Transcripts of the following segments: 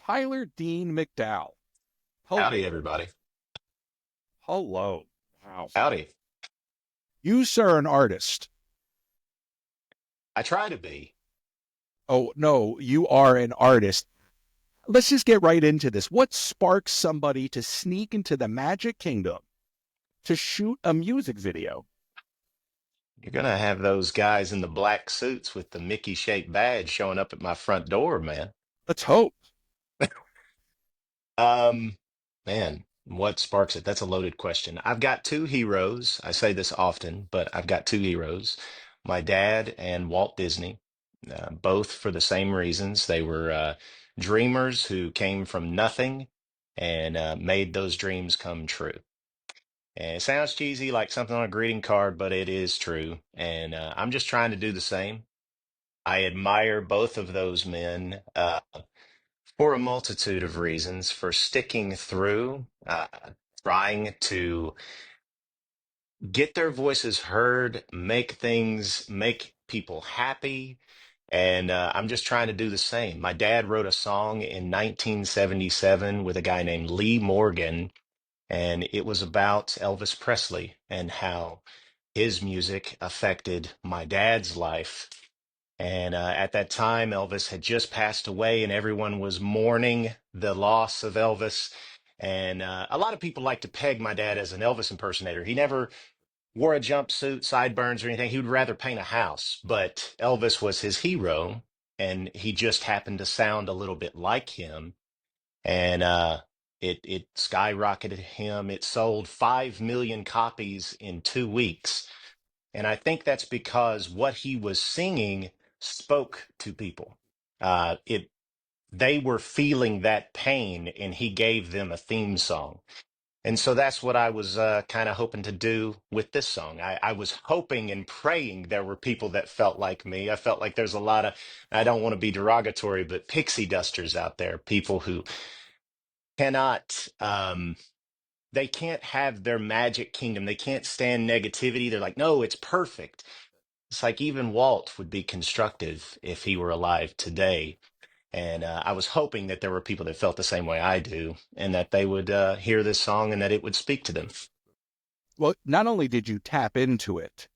Tyler Dean McDowell. Hello. Howdy, everybody. Hello. Wow. Howdy. You, sir, an artist. I try to be. Oh, no, you are an artist. Let's just get right into this. What sparks somebody to sneak into the Magic Kingdom to shoot a music video? You're gonna have those guys in the black suits with the Mickey-shaped badge showing up at my front door, man. Let's hope. Um, Man, what sparks it? That's a loaded question. I've got two heroes. I say this often, but I've got two heroes. My dad and Walt Disney, both for the same reasons. They were dreamers who came from nothing and made those dreams come true. And it sounds cheesy, like something on a greeting card, but it is true. And I'm just trying to do the same. I admire both of those men for a multitude of reasons, for sticking through, trying to get their voices heard, make people happy. And I'm just trying to do the same. My dad wrote a song in 1977 with a guy named Lee Morgan, and it was about Elvis Presley and how his music affected my dad's life. And at that time, Elvis had just passed away, and everyone was mourning the loss of Elvis. And a lot of people like to peg my dad as an Elvis impersonator. He never wore a jumpsuit, sideburns, or anything. He would rather paint a house, but Elvis was his hero, and he just happened to sound a little bit like him. And it skyrocketed him. It sold 5 million copies in 2 weeks. And I think that's because what he was singing spoke to people. It They were feeling that pain, and he gave them a theme song. And so that's what I was kind of hoping to do with this song. I was hoping and praying there were people that felt like me. I felt like there's a lot of, I don't want to be derogatory, but pixie dusters out there, people who cannot they can't have their magic kingdom. They can't stand negativity. They're like, no, it's perfect. It's like even Walt would be constructive if he were alive today. And I was hoping that there were people that felt the same way I do, and that they would hear this song and that it would speak to them. Well, not only did you tap into it,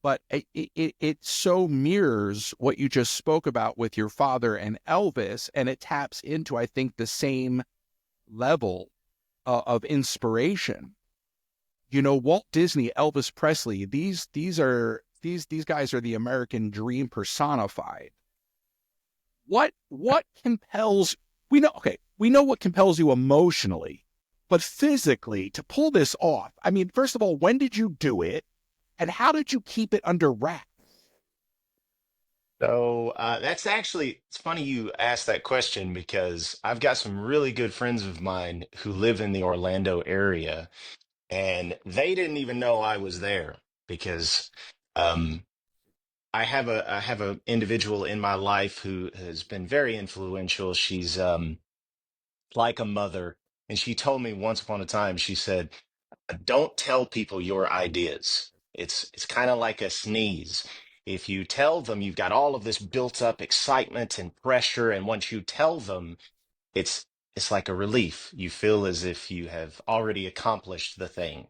but it so mirrors what you just spoke about with your father and Elvis, and it taps into, I think, the same level of inspiration. You know, Walt Disney, Elvis Presley, these guys are the American dream personified. What compels we know what compels you emotionally, but physically to pull this off. I mean, first of all, when did you do it? And how did you keep it under wraps? So that's actually, it's funny you asked that question because I've got some really good friends of mine who live in the Orlando area, and they didn't even know I was there because um, I have a individual in my life who has been very influential. She's like a mother, and she told me once upon a time, she said, don't tell people your ideas. It's kind of like a sneeze. If you tell them you've got all of this built up excitement and pressure, and once you tell them, it's it's like a relief. You feel as if you have already accomplished the thing.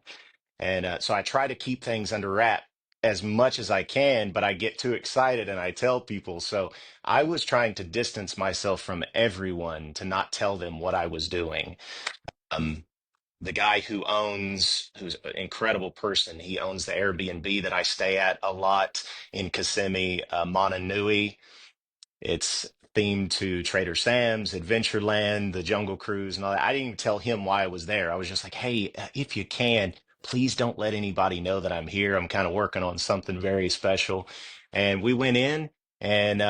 And so I try to keep things under wrap as much as I can, but I get too excited and I tell people. So I was trying to distance myself from everyone to not tell them what I was doing. Um, the guy who's an incredible person, he owns the Airbnb that I stay at a lot in Kissimmee, Mana Nui. It's themed to Trader Sam's, Adventureland, the Jungle Cruise, and all that. I didn't even tell him why I was there. I was just like, hey, if you can, please don't let anybody know that I'm here. I'm kind of working on something very special. And we went in, and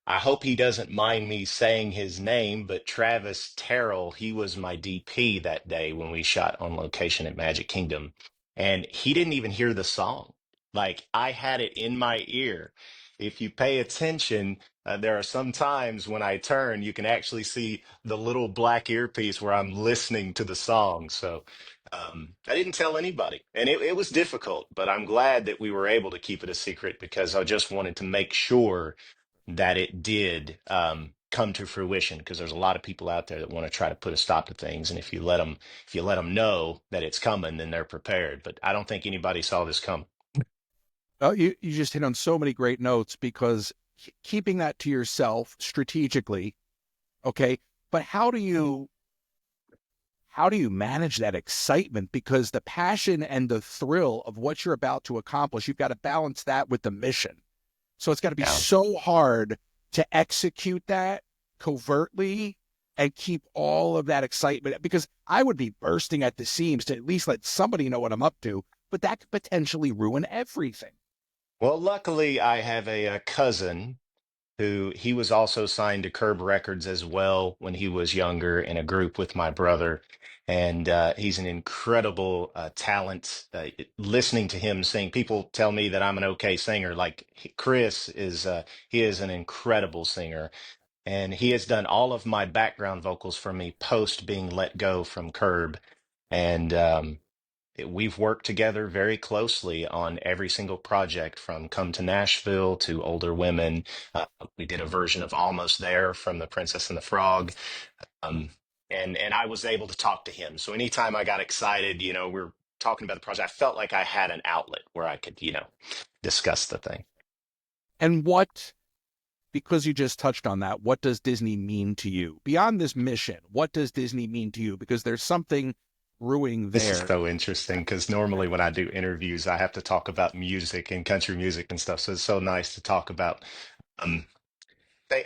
I hope he doesn't mind me saying his name, but Travis Terrell, he was my DP that day when we shot on location at Magic Kingdom. And he didn't even hear the song. Like I had it in my ear. If you pay attention, there are some times when I turn, you can actually see the little black earpiece where I'm listening to the song. So I didn't tell anybody, and it was difficult, but I'm glad that we were able to keep it a secret because I just wanted to make sure that it did. come to fruition, because there's a lot of people out there that want to try to put a stop to things. And if you let them know that it's coming, then they're prepared. But I don't think anybody saw this come. Oh, you just hit on so many great notes because keeping that to yourself strategically, okay, but how do you manage that excitement? Because the passion and the thrill of what you're about to accomplish, you've got to balance that with the mission. So it's got to be Yeah. so hard to execute that covertly and keep all of that excitement, because I would be bursting at the seams to at least let somebody know what I'm up to, but that could potentially ruin everything. Well, luckily, I have a cousin who he was also signed to Curb Records as well when he was younger in a group with my brother. And he's an incredible talent. Listening to him sing, people tell me that I'm an okay singer. Chris he is an incredible singer. And he has done all of my background vocals for me post being let go from Curb. And we've worked together very closely on every single project from Come to Nashville to Older Women. We did a version of Almost There from The Princess and the Frog. Um, and I was able to talk to him. So anytime I got excited, we're talking about the project, I felt like I had an outlet where I could, discuss the thing. And because you just touched on that, what does Disney mean to you? Beyond this mission, what does Disney mean to you? Because there's something brewing This is there. so interesting because normally when I do interviews, I have to talk about music and country music and stuff. So it's so nice to talk about. Um,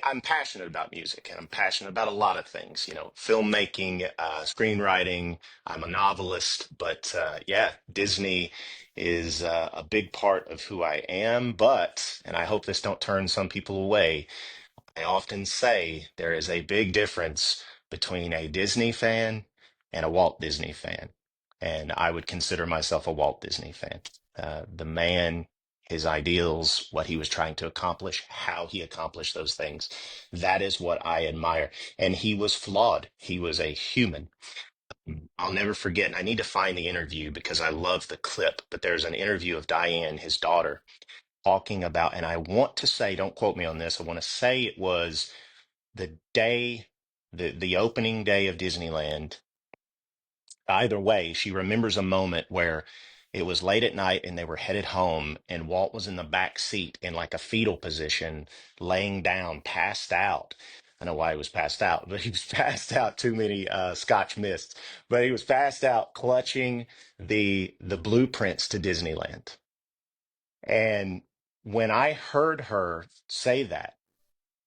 I'm passionate about music and I'm passionate about a lot of things, filmmaking, screenwriting. I'm a novelist, but yeah, Disney is a big part of who I am. And I hope this don't turn some people away, I often say there is a big difference between a Disney fan and a Walt Disney fan. And I would consider myself a Walt Disney fan. The man, his ideals, what he was trying to accomplish, how he accomplished those things, that is what I admire. And he was flawed. He was a human. I'll never forget, and I need to find the interview because I love the clip, but there's an interview of Diane, his daughter, talking about, and I want to say, don't quote me on this, I want to say it was the day, the opening day of Disneyland. Either way, she remembers a moment where it was late at night and they were headed home, and Walt was in the back seat in like a fetal position, laying down, passed out. I know why he was passed out, but he was passed out too many Scotch mists. But he was passed out, clutching the blueprints to Disneyland. And when I heard her say that,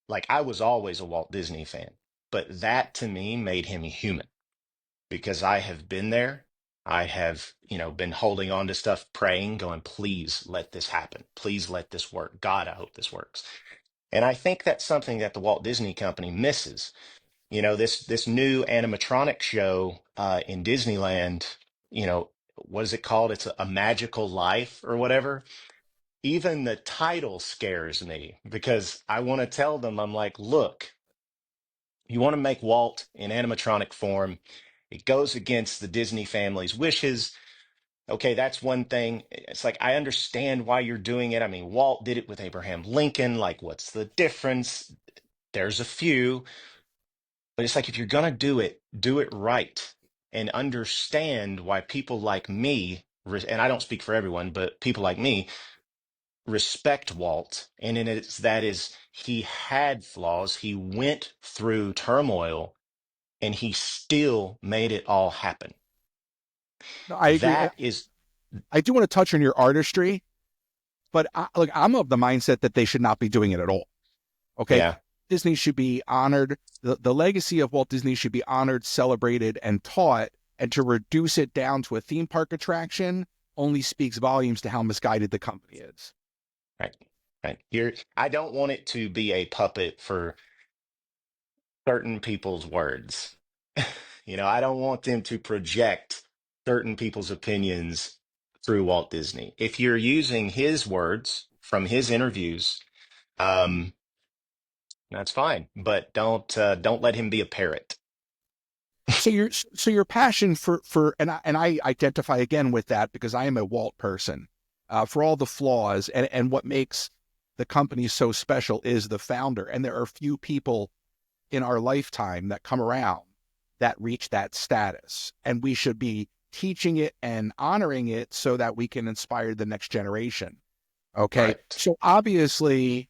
like I was always a Walt Disney fan, but that to me made him human because I have been there. I have, been holding on to stuff, praying, going, please let this happen. Please let this work. God, I hope this works. And I think that's something that the Walt Disney Company misses. This new animatronic show in Disneyland, what is it called? It's a magical life or whatever. Even the title scares me because I want to tell them, I'm like, look, you want to make Walt in animatronic form. It goes against the Disney family's wishes. Okay, that's one thing. It's like, I understand why you're doing it. I mean, Walt did it with Abraham Lincoln. Like, what's the difference? There's a few, but it's like, if you're going to do it right and understand why people like me, and I don't speak for everyone, but people like me respect Walt. And in it's that is he had flaws. He went through turmoil and he still made it all happen. No, I agree. That is, I do want to touch on your artistry, but look, I'm of the mindset that they should not be doing it at all. Okay. yeah, Disney should be honored. The legacy of Walt Disney should be honored, celebrated, and taught. And to reduce it down to a theme park attraction only speaks volumes to how misguided the company is. right, right. I don't want it to be a puppet for certain people's words. I don't want them to project certain people's opinions through Walt Disney. If you're using his words from his interviews, um, that's fine, but don't let him be a parrot. So your passion for and I identify again with that because I am a Walt person. For all the flaws and what makes the company so special is the founder, and there are few people in our lifetime that come around that reach that status. And we should be teaching it and honoring it so that we can inspire the next generation. Okay. Right. So obviously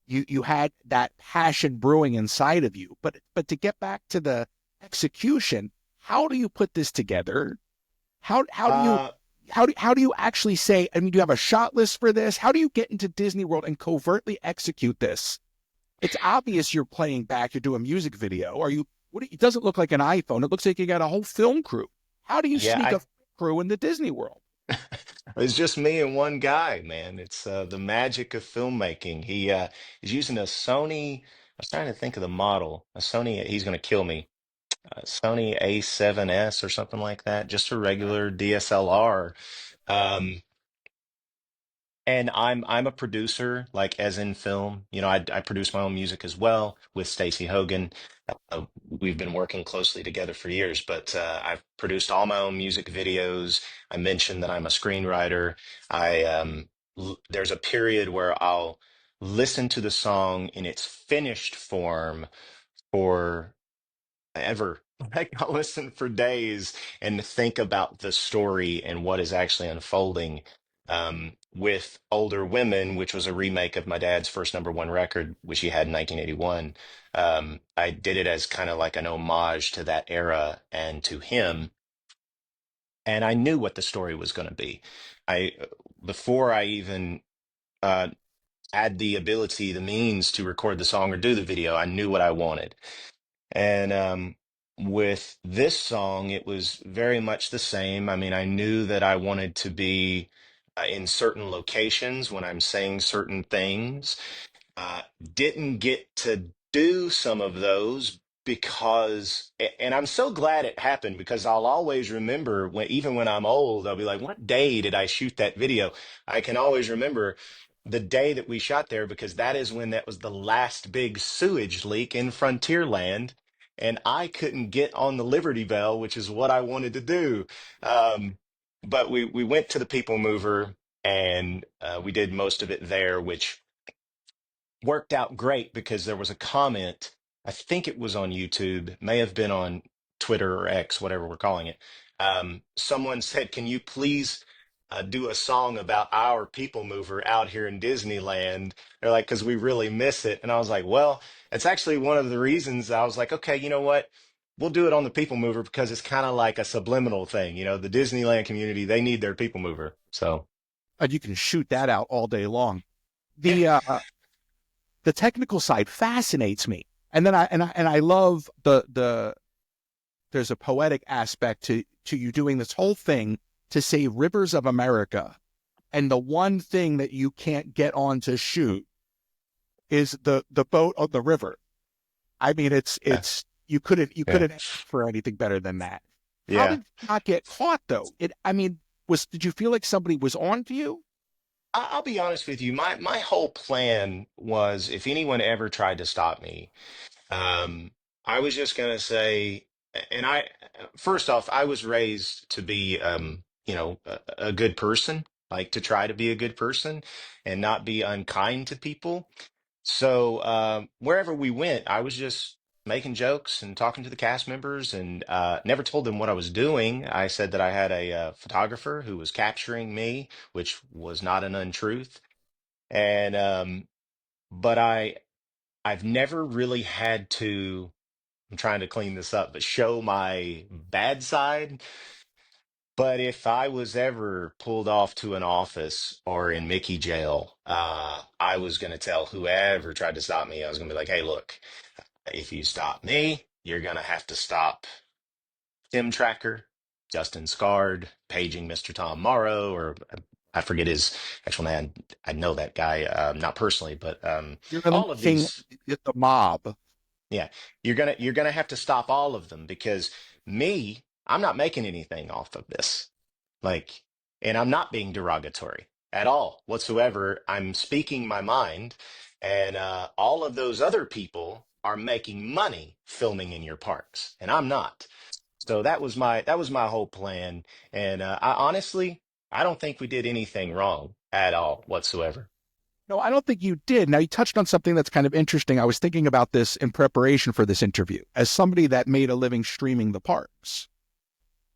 you had that passion brewing inside of you, but to get back to the execution, how do you put this together? How do you Uh, how do you actually say, I mean, do you have a shot list for this? How do you get into Disney World and covertly execute this? It's obvious you're playing back, you're doing a music video. Are you what it doesn't look like an iPhone. It looks like you got a whole film crew. How do you yeah, sneak I a crew in the Disney World? it's just me and one guy, man. It's the magic of filmmaking. He is using a Sony. I was trying to think of the model. A Sony. He's gonna kill me. Sony A7S or something like that. Just a regular DSLR. Um, and I'm a producer, like as in film. You know, I produce my own music as well with Stacey Hogan. We've been working closely together for years, but I've produced all my own music videos. I mentioned that I'm a screenwriter. There's a period where I'll listen to the song in its finished form for ever. Like I'll listen for days and think about the story and what is actually unfolding. With Older Women, which was a remake of my dad's first number one record, which he had in 1981. I did it as kind of like an homage to that era and to him. And I knew what the story was going to be. I Before I even uh, had the ability, the means to record the song or do the video, I knew what I wanted. And with this song, it was very much the same. I mean, I knew that I wanted to be in certain locations when I'm saying certain things. Uh, didn't get to do some of those because, and I'm so glad it happened because I'll always remember when, even when I'm old, I'll be like, what day did I shoot that video? I can always remember the day that we shot there because that is when that was the last big sewage leak in Frontierland. And I couldn't get on the Liberty Bell, which is what I wanted to do. But we went to the People Mover and we did most of it there, which worked out great because there was a comment. I think it was on YouTube, may have been on Twitter or X, whatever we're calling it. Someone said, "Can you please do a song about our people mover out here in Disneyland?" They're like, "Because we really miss it." And I was like, "Well, it's actually one of the reasons." I was like, "Okay, you know what? We'll do it on the people mover because it's kind of like a subliminal thing. You know, the Disneyland community, they need their people mover." So, And you can shoot that out all day long. yeah. The technical side fascinates me. And then I love the there's a poetic aspect to you doing this whole thing to save rivers of America. And the one thing that you can't get on to shoot is the boat on the river. I mean, it's you Yeah. couldn't ask for anything better than that. How Yeah. did you not get caught though? It I mean, was did you feel like somebody was on to you? I'll be honest with you. My whole plan was if anyone ever tried to stop me, um, I was just gonna say, and I first off, I was raised to be, a good person, like to try to be a good person and not be unkind to people. So wherever we went, I was just making jokes and talking to the cast members and never told them what I was doing. I said that I had a photographer who was capturing me, which was not an untruth. And but I've never really had to, I'm trying to clean this up, but show my bad side. But if I was ever pulled off to an office or in Mickey jail, I was going to tell whoever tried to stop me, I was going to be like, hey, look, if you stop me, you're going to have to stop Tim Tracker, Justin Scard, paging Mr. Tom Morrow, or I forget his actual name. I know that guy, not personally, but You're all of unleashing these. the mob. Yeah, you're gonna have to stop all of them because me, I'm not making anything off of this. Like, and I'm not being derogatory at all whatsoever. I'm speaking my mind, and all of those other people are making money filming in your parks, and I'm not. So that was my whole plan, and I honestly I don't think we did anything wrong at all whatsoever. No, I don't think you did. Now, you touched on something that's kind of interesting. I was thinking about this in preparation for this interview. As somebody that made a living streaming the parks,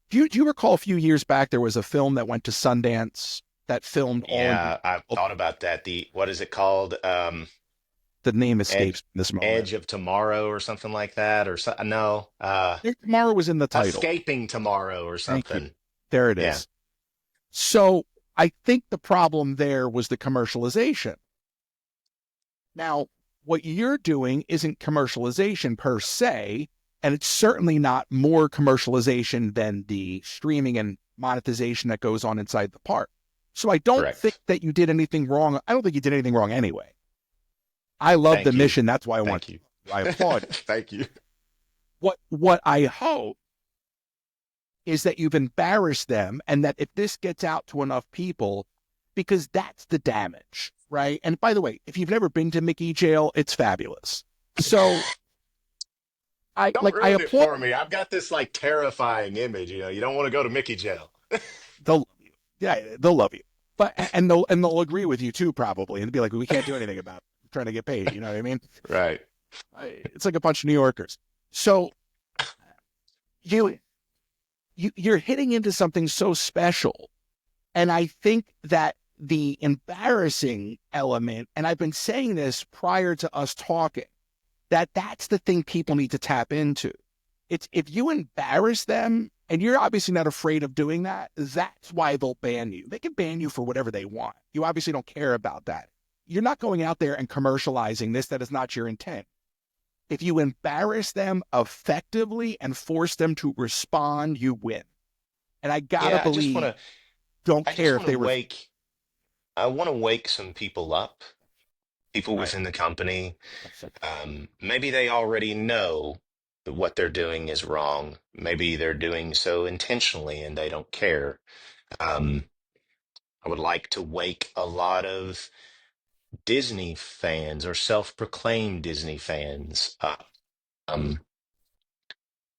do you recall a few years back there was a film that went to Sundance that filmed all in Yeah, I've thought about that. The what is it called? the name Edge escapes me this moment. Edge of Tomorrow or something like that, or so, no, Tomorrorow was in the title. Escaping Tomorrow or Thank you. something. There it Yeah, is. So I think the problem there was the commercialization. Now, what you're doing isn't commercialization per se, and it's certainly not more commercialization than the streaming and monetization that goes on inside the park. So I don't think correct. that you did anything wrong. I don't think you did anything wrong anyway. I love the Thank you. mission. That's why I want Thank you. I applaud you. Thank you. What I hope is that you've embarrassed them and that if this gets out to enough people, because that's the damage, right? And by the way, if you've never been to Mickey jail, it's fabulous. So Don't I ruin it applaud. for me. I've got this like terrifying image, you don't want to go to Mickey jail. They'll love you. Yeah, they'll love you. But and they'll agree with you too, probably, and be like, we can't do anything about it. We're trying to get paid. You know what I mean? Right. It's like a bunch of New Yorkers. So you you're hitting into something so special. And I think that the embarrassing element, and I've been saying this prior to us talking, that's the thing people need to tap into. It's if you embarrass them, and you're obviously not afraid of doing that, that's why they'll ban you. They can ban you for whatever they want. You obviously don't care about that. You're not going out there and commercializing this. That is not your intent. If you embarrass them effectively and force them to respond, you win. And I gotta Yeah, believe, don't I just care if want to they wake I want to wake some people up, people right. within the company. Maybe they already know that what they're doing is wrong. Maybe they're doing so intentionally and they don't care. Um, I would like to wake a lot of Disney fans or self-proclaimed Disney fans up. Um,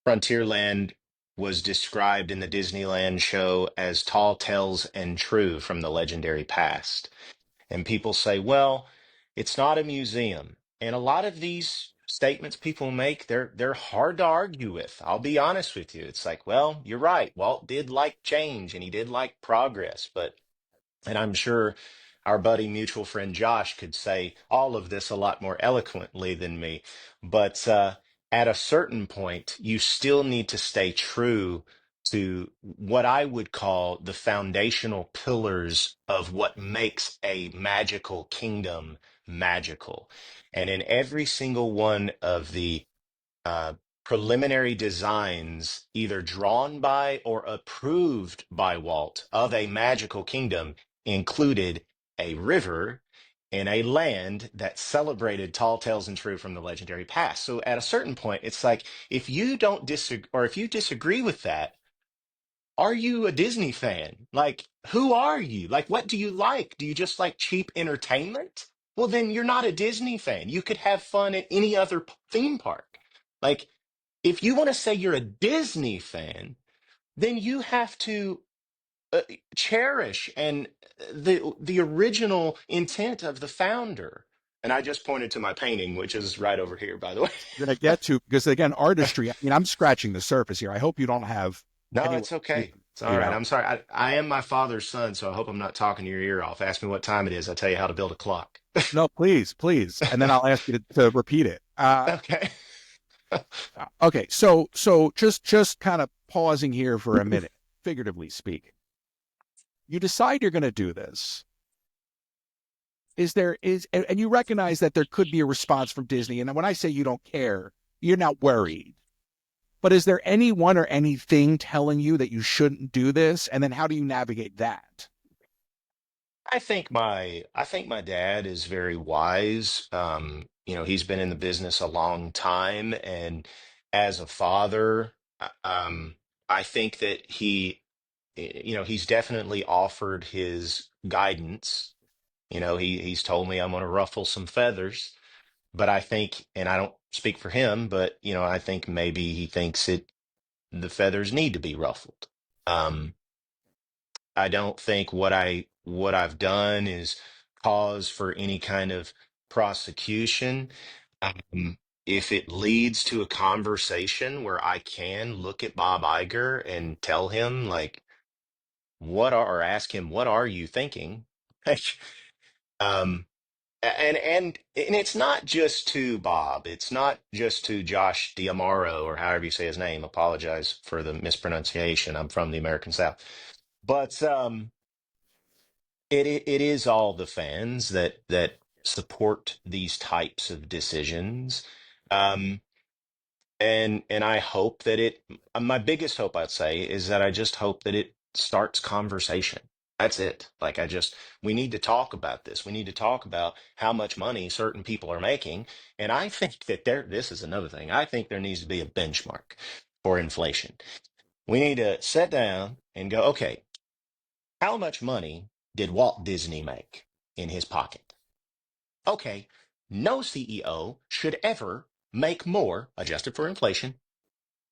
Frontierland was described in the Disneyland show as tall tales and true from the legendary past. And people say, well, it's not a museum. And a lot of these statements people make, they're hard to argue with. I'll be honest with you. It's like, well, you're right. Walt did like change and he did like progress, but and I'm sure our buddy mutual friend Josh could say all of this a lot more eloquently than me. But at a certain point, you still need to stay true to what I would call the foundational pillars of what makes a magical kingdom magical. And in every single one of the uh, preliminary designs, either drawn by or approved by Walt, of a magical kingdom included a river and a land that celebrated tall tales and true from the legendary past. So at a certain point, it's like if you don't disagree or if you disagree with that, are you a Disney fan? Like, who are you? Like, what do you like? Do you just like cheap entertainment? Well, then you're not a Disney fan. You could have fun at any other theme park. Like, if you want to say you're a Disney fan, then you have to uh, cherish and the original intent of the founder. And I just pointed to my painting, which is right over here, by the way. You're gonna get to because again, artistry. I mean, I'm scratching the surface here. I hope you don't have No, anyone it's to okay. It's all figure right. out. I'm sorry. I am my father's son, so I hope I'm not talking your ear off. Ask me what time it is. I'll tell you how to build a clock. No, please, please, and then I'll ask you to repeat it. Okay. Okay, so just kind of pausing here for a minute, figuratively speaking. You decide you're going to do this. Is there is and you recognize that there could be a response from Disney, and when I say you don't care, you're not worried. But is there anyone or anything telling you that you shouldn't do this? And then how do you navigate that? I think my dad is very wise. He's been in the business a long time, and as a father, I think that he's definitely offered his guidance. He's told me I'm going to ruffle some feathers, but I think, and I don't speak for him, but I think maybe he thinks the feathers need to be ruffled. Um, I don't think what I've done is cause for any kind of prosecution. Um, if it leads to a conversation where I can look at Bob Iger and tell him, like, or ask him, what are you thinking? Like, um, and it's not just to Bob. It's not just to Josh Diamaro or however you say his name. Apologize for the mispronunciation. I'm from the American South, but it is all the fans that support these types of decisions. Um, and I hope that my biggest hope, I'd say, is that I just hope that it starts conversation. That's it. Like, we need to talk about this. We need to talk about how much money certain people are making. And I think that this is another thing. I think there needs to be a benchmark for inflation. We need to sit down and go, okay, how much money did Walt Disney make in his pocket? Okay, no CEO should ever make more, adjusted for inflation,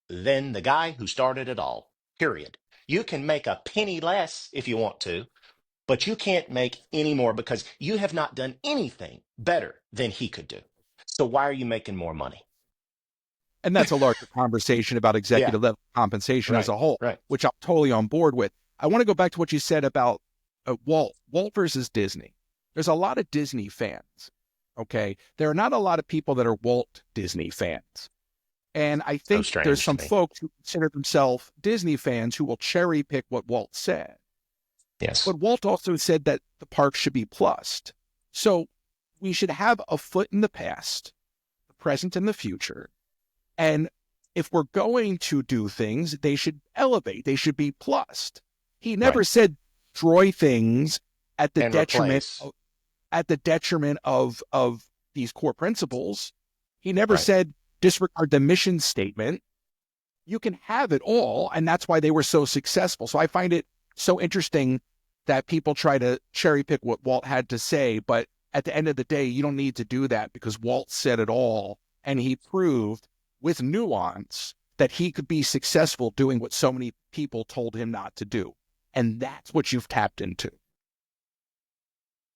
than the guy who started it all. Period. You can make a penny less if you want to, but you can't make any more because you have not done anything better than he could do. So why are you making more money? And that's a larger conversation about Yeah, executive level compensation as right, a whole, right. which I'm totally on board with. I want to go back to what you said about Walt versus Disney. There's a lot of Disney fans. Okay. There are not a lot of people that are Walt Disney fans. And I So think there's strange some to me. folks who consider themselves Disney fans who will cherry pick what Walt said. Yes, But Walt also said that the park should be plussed. So we should have a foot in the past, the present, and the future. And if we're going to do things, they should elevate, they should be plussed. He right. never said destroy things at the And detriment replace. of, of these core principles. He never Right. said disregard the mission statement. You can have it all, and that's why they were so successful. So I find it so interesting that people try to cherry pick what Walt had to say, but at the end of the day, you don't need to do that because Walt said it all, and he proved with nuance that he could be successful doing what so many people told him not to do. And that's what you've tapped into.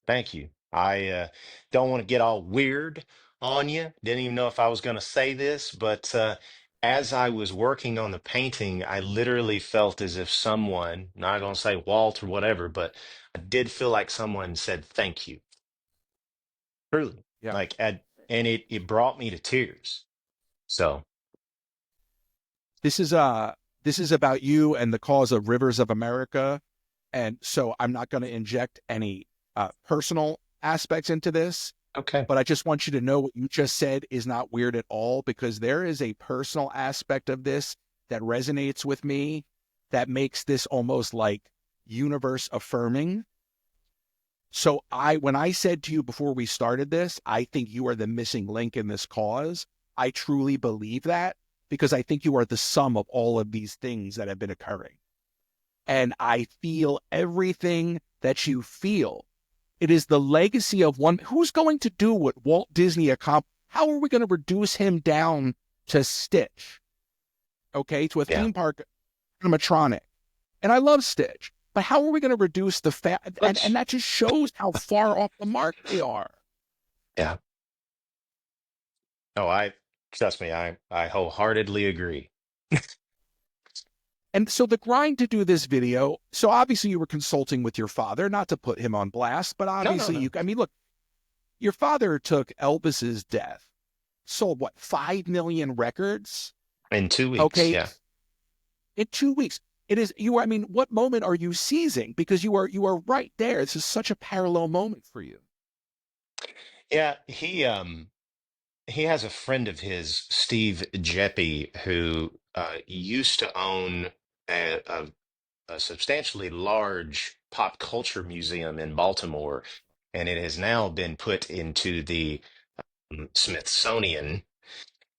Thank you. I don't want to get all weird on you. Didn't even know if I was going to say this, but as I was working on the painting, I literally felt as if someone, not going to say Walt or whatever, but I did feel like someone said thank you. Truly. Yeah. Like, and it brought me to tears. So, This is this is about you and the cause of Rivers of America. And so I'm not going to inject any personal aspects into this, okay. but I just want you to know what you just said is not weird at all because there is a personal aspect of this that resonates with me that makes this almost like universe affirming. So when I said to you before we started this, I think you are the missing link in this cause. I truly believe that because I think you are the sum of all of these things that have been occurring. And I feel everything that you feel. It is the legacy of one who's going to do what Walt Disney accomplished. How are we going to reduce him down to Stitch? Okay, to a Yeah. theme park animatronic. And I love Stitch, but how are we going to reduce the fat? And Let's, that just shows how far off the mark they are. yeah. Oh, trust me, I wholeheartedly agree. And so the grind to do this video, so obviously you were consulting with your father, not to put him on blast, but No, no, obviously no. I mean, look, your father took Elvis's death, sold what, 5 million records? In 2 weeks. Okay, Yeah. in 2 weeks. It is you. I mean, what moment are you seizing? Because you are right there. This is such a parallel moment for you. Yeah. He has a friend of his, Steve Jeppy, who used to own a substantially large pop culture museum in Baltimore, and it has now been put into the Smithsonian.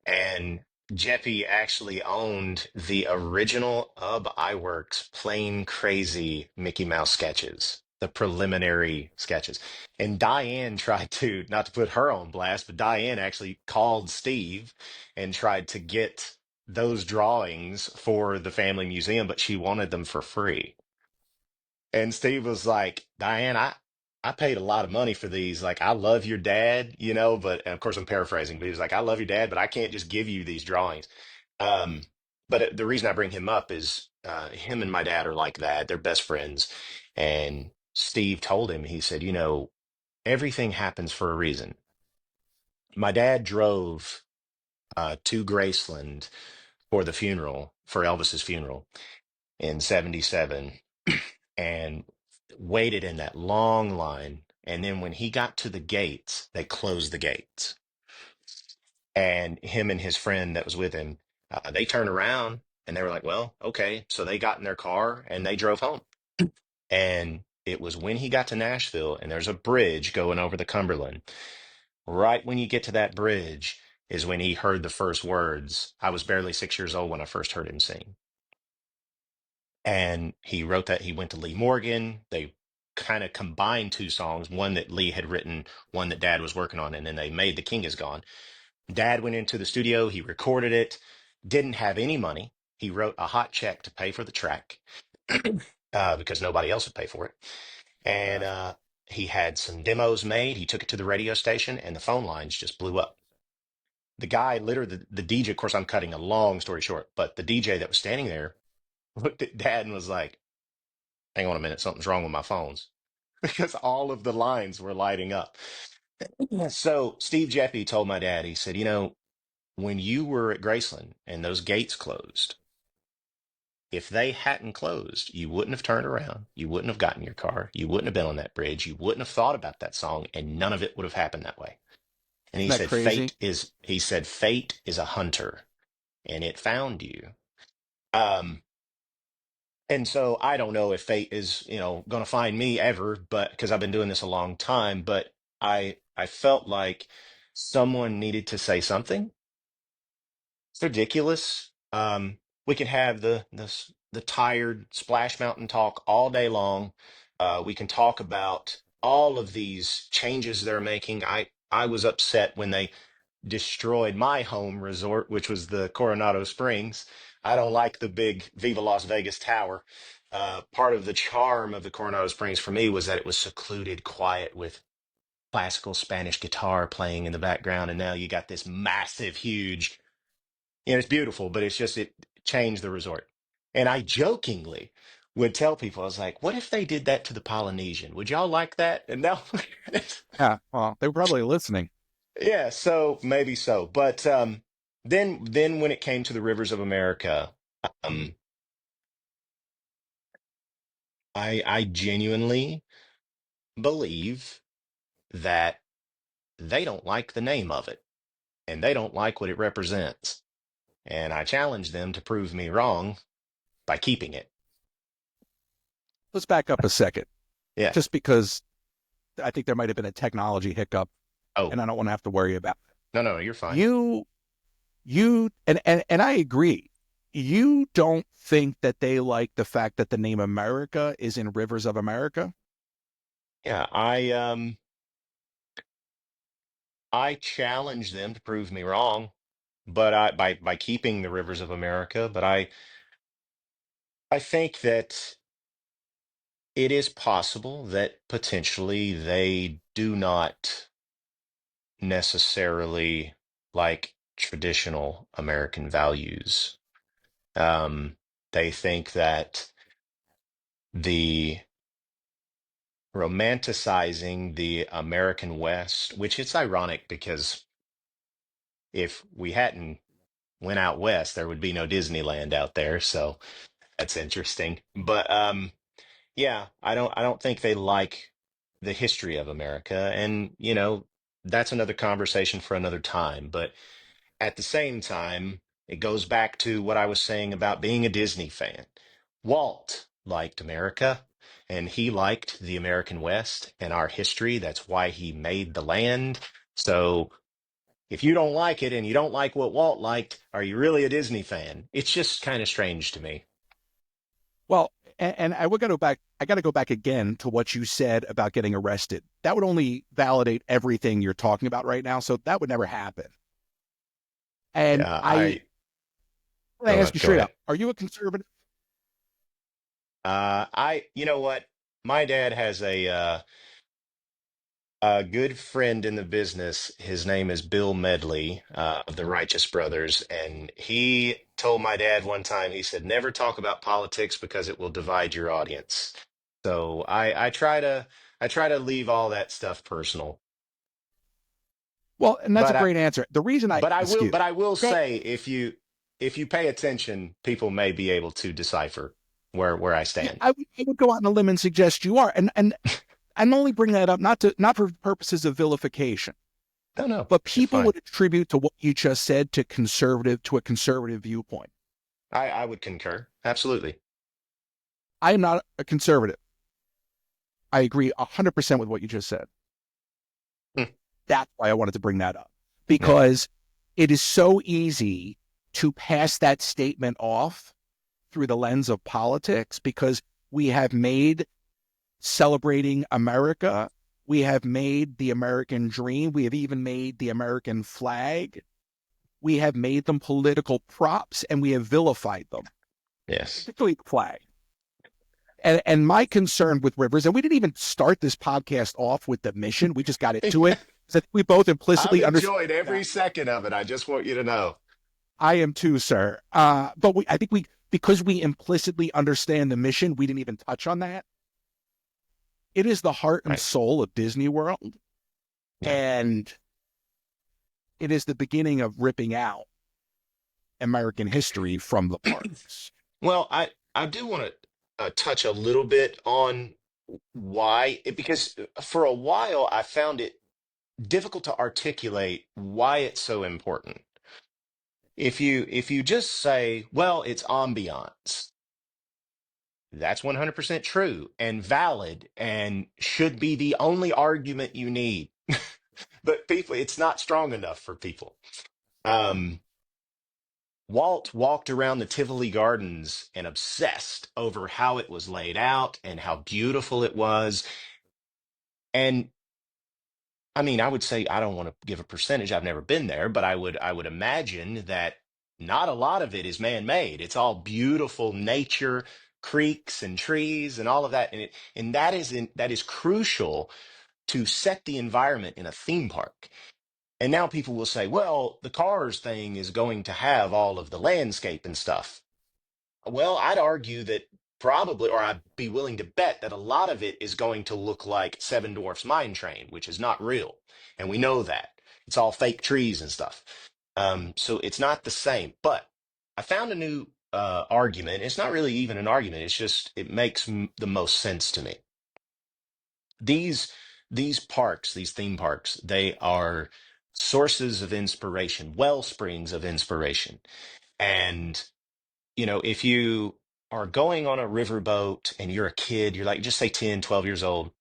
And Jeppy actually owned the original Ub Iwerks Plain Crazy Mickey Mouse sketches, the preliminary sketches. And Diane tried to, not to put her on blast, but Diane actually called Steve and tried to get those drawings for the family museum, but she wanted them for free. And Steve was like, Diane, I paid a lot of money for these. Like, I love your dad, you know, but and of course I'm paraphrasing, but he was like, I love your dad, but I can't just give you these drawings. Um, but the reason I bring him up is him and my dad are like that. They're best friends. And Steve told him, he said, you know, everything happens for a reason. My dad drove to Graceland for the funeral, for Elvis's funeral in 77, and waited in that long line. And then when he got to the gates, they closed the gates. And him and his friend that was with him, they turned around and they were like, well, okay. So they got in their car and they drove home. And it was when he got to Nashville and there's a bridge going over the Cumberland. Right when you get to that bridge is when he heard the first words. I was barely 6 years old when I first heard him sing. And he wrote that. He went to Lee Morgan. They kind of combined two songs, one that Lee had written, one that Dad was working on, and then they made The King Is Gone. Dad went into the studio, he recorded it, didn't have any money. He wrote a hot check to pay for the track because nobody else would pay for it. And he had some demos made. He took it to the radio station, and the phone lines just blew up. The guy, literally, the DJ, of course, I'm cutting a long story short, but the DJ that was standing there looked at Dad and was like, hang on a minute, something's wrong with my phones because all of the lines were lighting up. So Steve Jeppy told my dad, he said, you know, when you were at Graceland and those gates closed, if they hadn't closed, you wouldn't have turned around. You wouldn't have gotten your car. You wouldn't have been on that bridge. You wouldn't have thought about that song, and none of it would have happened that way. And Isn't that crazy? he said, fate is a hunter and it found you. Um, and so I don't know if fate is, you know, going to find me ever, but because I've been doing this a long time, but I felt like someone needed to say something. It's ridiculous. We can have the tired Splash Mountain talk all day long. We can talk about all of these changes they're making. I was upset when they destroyed my home resort, which was the Coronado Springs. I don't like the big Viva Las Vegas tower. Part of the charm of the Coronado Springs for me was that it was secluded, quiet, with classical Spanish guitar playing in the background. And now you got this massive, huge, you know, it's beautiful, but it's just, it changed the resort. And I jokingly would tell people, I was like, what if they did that to the Polynesian? Would y'all like that? And now, Yeah. Well, they were probably listening. yeah, so maybe so. But then when it came to the rivers of America, um, I genuinely believe that they don't like the name of it and they don't like what it represents. And I challenge them to prove me wrong by keeping it. Let's back up a second, Yeah. just because I think there might have been a technology hiccup, Oh, and I don't want to have to worry about it. no, no, you're fine. You, and I agree. You don't think that they like the fact that the name America is in Rivers of America? Yeah, I challenge them to prove me wrong, but by keeping the rivers of America, but I think that it is possible that potentially they do not necessarily like traditional American values. They think that the romanticizing the American West, which it's ironic because if we hadn't went out west, there would be no Disneyland out there. So that's interesting. But yeah, I don't think they like the history of America. And, you know, that's another conversation for another time. But at the same time, it goes back to what I was saying about being a Disney fan. Walt liked America and he liked the American West and our history. That's why he made the land. So if you don't like it and you don't like what Walt liked, are you really a Disney fan? It's just kind of strange to me. Well, and I would got to go back. I got to go back again to what you said about getting arrested. That would only validate everything you're talking about right now. So that would never happen. And Yeah, I ask you go straight ahead. up: Are you a conservative? You know what? My dad has a A good friend in the business, his name is Bill Medley, of the Righteous Brothers, and he told my dad one time, he said, never talk about politics because it will divide your audience. So I try to leave all that stuff personal. Well, and that's a But I great answer. The reason I but I ask will you, but I will go, say if you pay attention, people may be able to decipher where I yeah, stand. I would go out on a limb and suggest you are, and I'm only bringing that up not for purposes of vilification, No, no, but you're people fine. would attribute to what you just said to a conservative viewpoint. I would concur. Absolutely. I am not a conservative. I agree 100% with what you just said. Hmm. That's why I wanted to bring that up, Yeah. because it is so easy to pass that statement off through the lens of politics, because we have made celebrating America, we have made the American dream, we have even made the American flag, we have made them political props, and we have vilified them, Yes. particularly the flag. And my concern with Rivers, and we didn't even start this podcast off with the mission, we just got into it, is that we both I've implicitly understand enjoyed every that. second of it. I just want you to know. I am too, sir. But I think because we implicitly understand the mission, we didn't even touch on that. It is the heart and Right. soul of Disney World, Yeah. and it is the beginning of ripping out American history from the parks. Well, I do want to touch a little bit on because for a while I found it difficult to articulate why it's so important. If you just say, well, it's ambiance, that's 100% true and valid and should be the only argument you need. But people, it's not strong enough for people. Um, Walt walked around the Tivoli Gardens and obsessed over how it was laid out and how beautiful it was. And I mean, I would say I don't want to give a percentage. I've never been there, but I would imagine that not a lot of it is man-made. It's all beautiful nature, creeks and trees and all of that. And that is crucial to set the environment in a theme park. And now people will say, well, the Cars thing is going to have all of the landscape and stuff. Well, I'd argue that probably, or I'd be willing to bet that a lot of it is going to look like Seven Dwarfs Mine Train, which is not real. And we know that. It's all fake trees and stuff. So it's not the same. But I found a new argument. It's not really even an argument. It's just, it makes the most sense to me. These, these parks, these theme parks, they are sources of inspiration, well springs of inspiration. And if you are going on a riverboat and you're a kid, you're like, just say 10, 12 years old,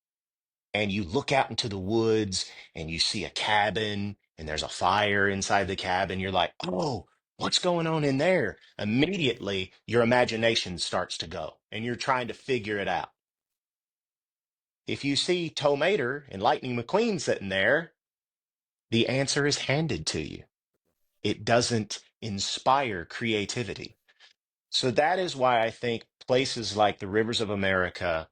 and you look out into the woods and you see a cabin and there's a fire inside the cabin, you're like, oh, what's going on in there? Immediately, your imagination starts to go and you're trying to figure it out. If you see Tow Mater and Lightning McQueen sitting there, the answer is handed to you. It doesn't inspire creativity. So that is why I think places like the Rivers of America,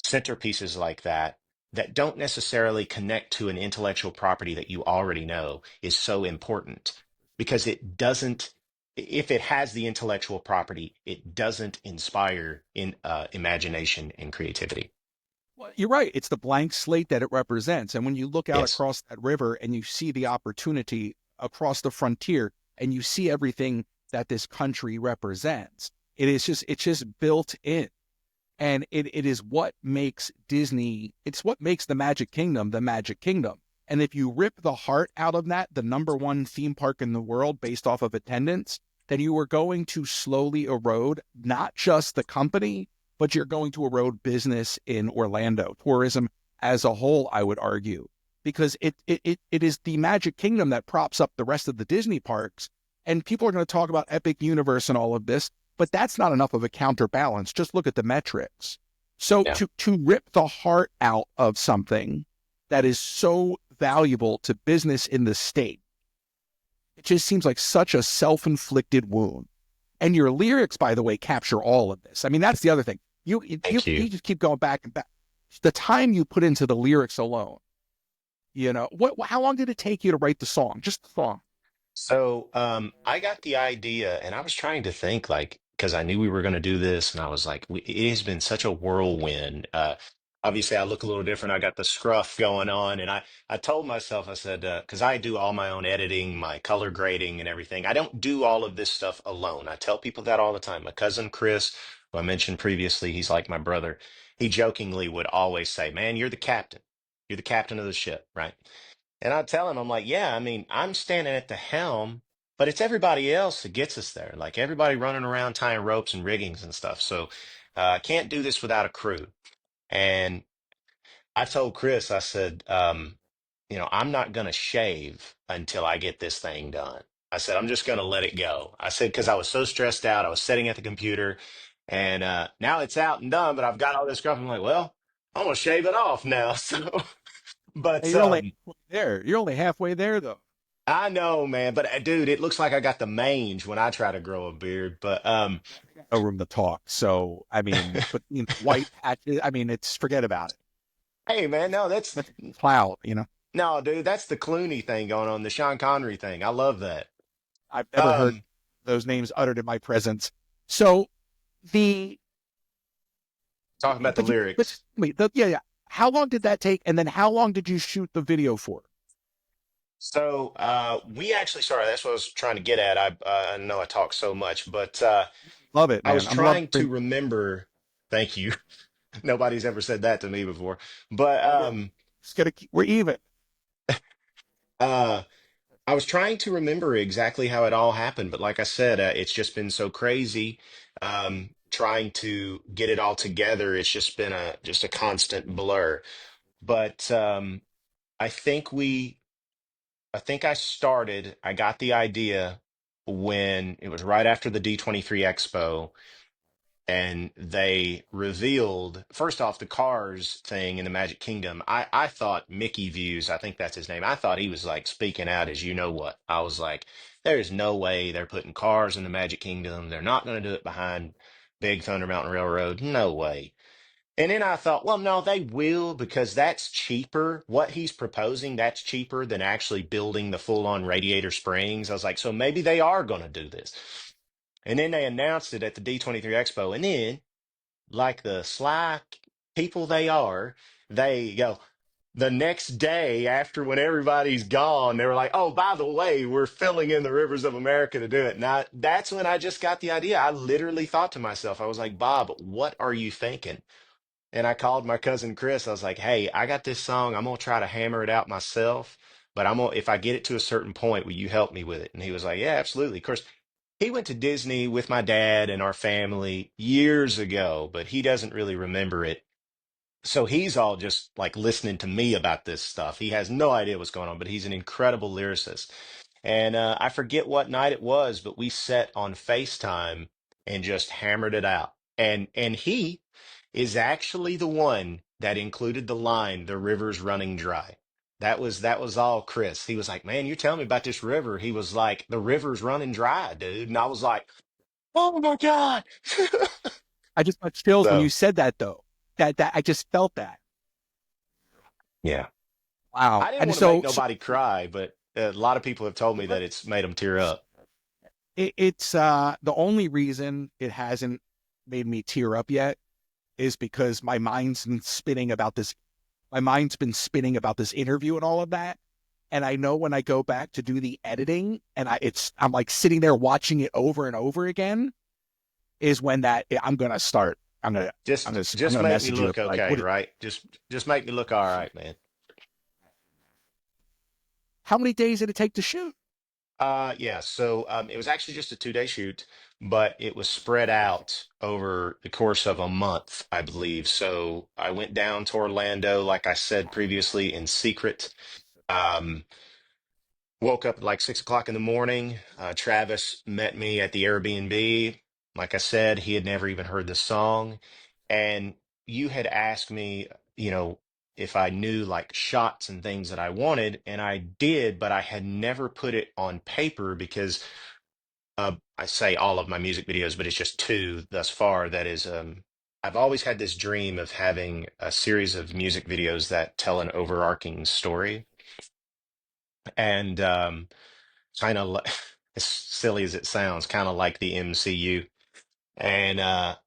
centerpieces like that, that don't necessarily connect to an intellectual property that you already know is so important because it doesn't, if it has the intellectual property, it doesn't inspire in imagination and creativity. Well, you're right. It's the blank slate that it represents. And when you look out Yes. across that river and you see the opportunity across the frontier and you see everything that this country represents, it's just built in. And it is what makes Disney, it's what makes the Magic Kingdom the Magic Kingdom. And if you rip the heart out of that, the number one theme park in the world based off of attendance, then you are going to slowly erode not just the company, but you're going to erode business in Orlando, tourism as a whole, I would argue, because it is the Magic Kingdom that props up the rest of the Disney parks. And people are going to talk about Epic Universe and all of this, but that's not enough of a counterbalance. Just look at the metrics. So Yeah. to rip the heart out of something that is so valuable to business in the state, it just seems like such a self-inflicted wound. And your lyrics, by the way, capture all of this. I mean, that's the other thing. You Thank you. just keep going back and back. The time you put into the lyrics alone How long did it take you to write the song? Just the song. So I got the idea, and I was trying to think like because I knew we were going to do this, and I was like, it has been such a whirlwind. Obviously, I look a little different. I got the scruff going on, and I told myself, I said, because I do all my own editing, my color grading, and everything. I don't do all of this stuff alone. I tell people that all the time. My cousin Chris, who I mentioned previously, he's like my brother. He jokingly would always say, "Man, you're the captain. You're the captain of the ship, right?" And I tell him, I'm like, yeah, I mean, I'm standing at the helm, but it's everybody else that gets us there. Like everybody running around tying ropes and riggings and stuff. So I can't do this without a crew. And I told Chris, I said, I'm not going to shave until I get this thing done. I said, I'm just going to let it go. I said, because I was so stressed out. I was sitting at the computer and now it's out and done, but I've got all this stuff. I'm like, well, I'm going to shave it off now. So, Hey, but you're only halfway there. You're only halfway there, though. I know, man, but dude, it looks like I got the mange when I try to grow a beard. But No room to talk. So, I mean, but white patches. I mean, it's forget about it. hey, man, no, that's But cloud. no, dude, that's the Clooney thing going on, the Sean Connery thing. I love that. I've never heard Um, those names uttered in my presence. So the talking about the but lyrics. wait, yeah, yeah. How long did that take? And then how long did you shoot the video for? So we actually, sorry, that's what I was trying to get at. I know I talk so much, but Love it, I was man. I'm loving trying to remember. Thank you. Nobody's ever said that to me before. But all good. Just gotta keep, we're even. uh, I was trying to remember exactly how it all happened, but like I said, it's just been so crazy. Trying to get it all together, it's just been a constant blur. But I think we, I think I got the idea when it was right after the D23 Expo, and they revealed first off the Cars thing in the Magic Kingdom. I thought Mickey Views, I think that's his name. I thought he was like speaking out as you know what. I was like, there's no way they're putting cars in the Magic Kingdom. They're not going to do it behind Big Thunder Mountain Railroad. No way. And then I thought, well, no, they will because that's cheaper. What he's proposing, that's cheaper than actually building the full-on Radiator Springs. I was like, so maybe they are going to do this. And then they announced it at the D23 Expo. And then like the sly people they are, they go the next day after when everybody's gone, they were like, oh, by the way, we're filling in the rivers of America to do it. Now, that's when I just got the idea. I literally thought to myself, I was like, Bob, what are you thinking? And I called my cousin Chris. I was like, hey, I got this song. I'm going to try to hammer it out myself. But if I get it to a certain point, will you help me with it? And he was like, yeah, absolutely. Of course, he went to Disney with my dad and our family years ago, but he doesn't really remember it. So he's all just like listening to me about this stuff. He has no idea what's going on, but he's an incredible lyricist. And I forget what night it was, but we sat on FaceTime and just hammered it out. And he is actually the one that included the line, "The river's running dry." That was all Chris. He was like, "Man, you're telling me about this river." He was like, "The river's running dry, dude." And I was like, "Oh my God." I just got chills when you So, said that, though. That I just felt that. yeah. Wow. I didn't And want to make so nobody cry, but a lot of people have told me that it's made them tear up. it's the only reason it hasn't made me tear up yet is because my mind's been spinning about this interview and all of that. And I know when I go back to do the editing and I'm like sitting there watching it over and over again is when that I'm gonna start. I'm Just gonna make me message you look like okay, right? Just make me look all right, man. how many days did it take to shoot? Yeah, so it was actually just a 2-day shoot, but it was spread out over the course of a month, I believe. So I went down to Orlando, like I said previously, in secret. Um, Woke up at like 6 o'clock in the morning. Travis met me at the Airbnb. Like I said, he had never even heard the song. And you had asked me, if I knew like shots and things that I wanted, and I did, but I had never put it on paper because I say all of my music videos, but it's just two thus far. That is, I've always had this dream of having a series of music videos that tell an overarching story. and kind of like, as silly as it sounds, kind of like the MCU. And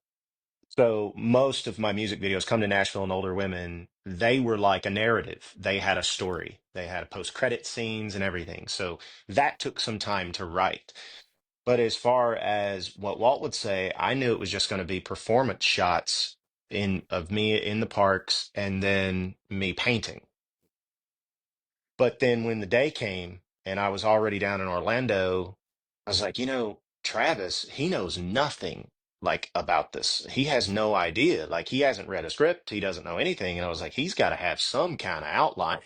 so most of my music videos come to Nashville and Older Women, they were like a narrative. They had a story. They had post-credit scenes and everything. So that took some time to write. But as far as what Walt would say, I knew it was just going to be performance shots in of me in the parks and then me painting. But then when the day came and I was already down in Orlando, I was like, Travis, he knows nothing like about this. He has no idea. Like he hasn't read a script. He doesn't know anything. And I was like, he's got to have some kind of outline.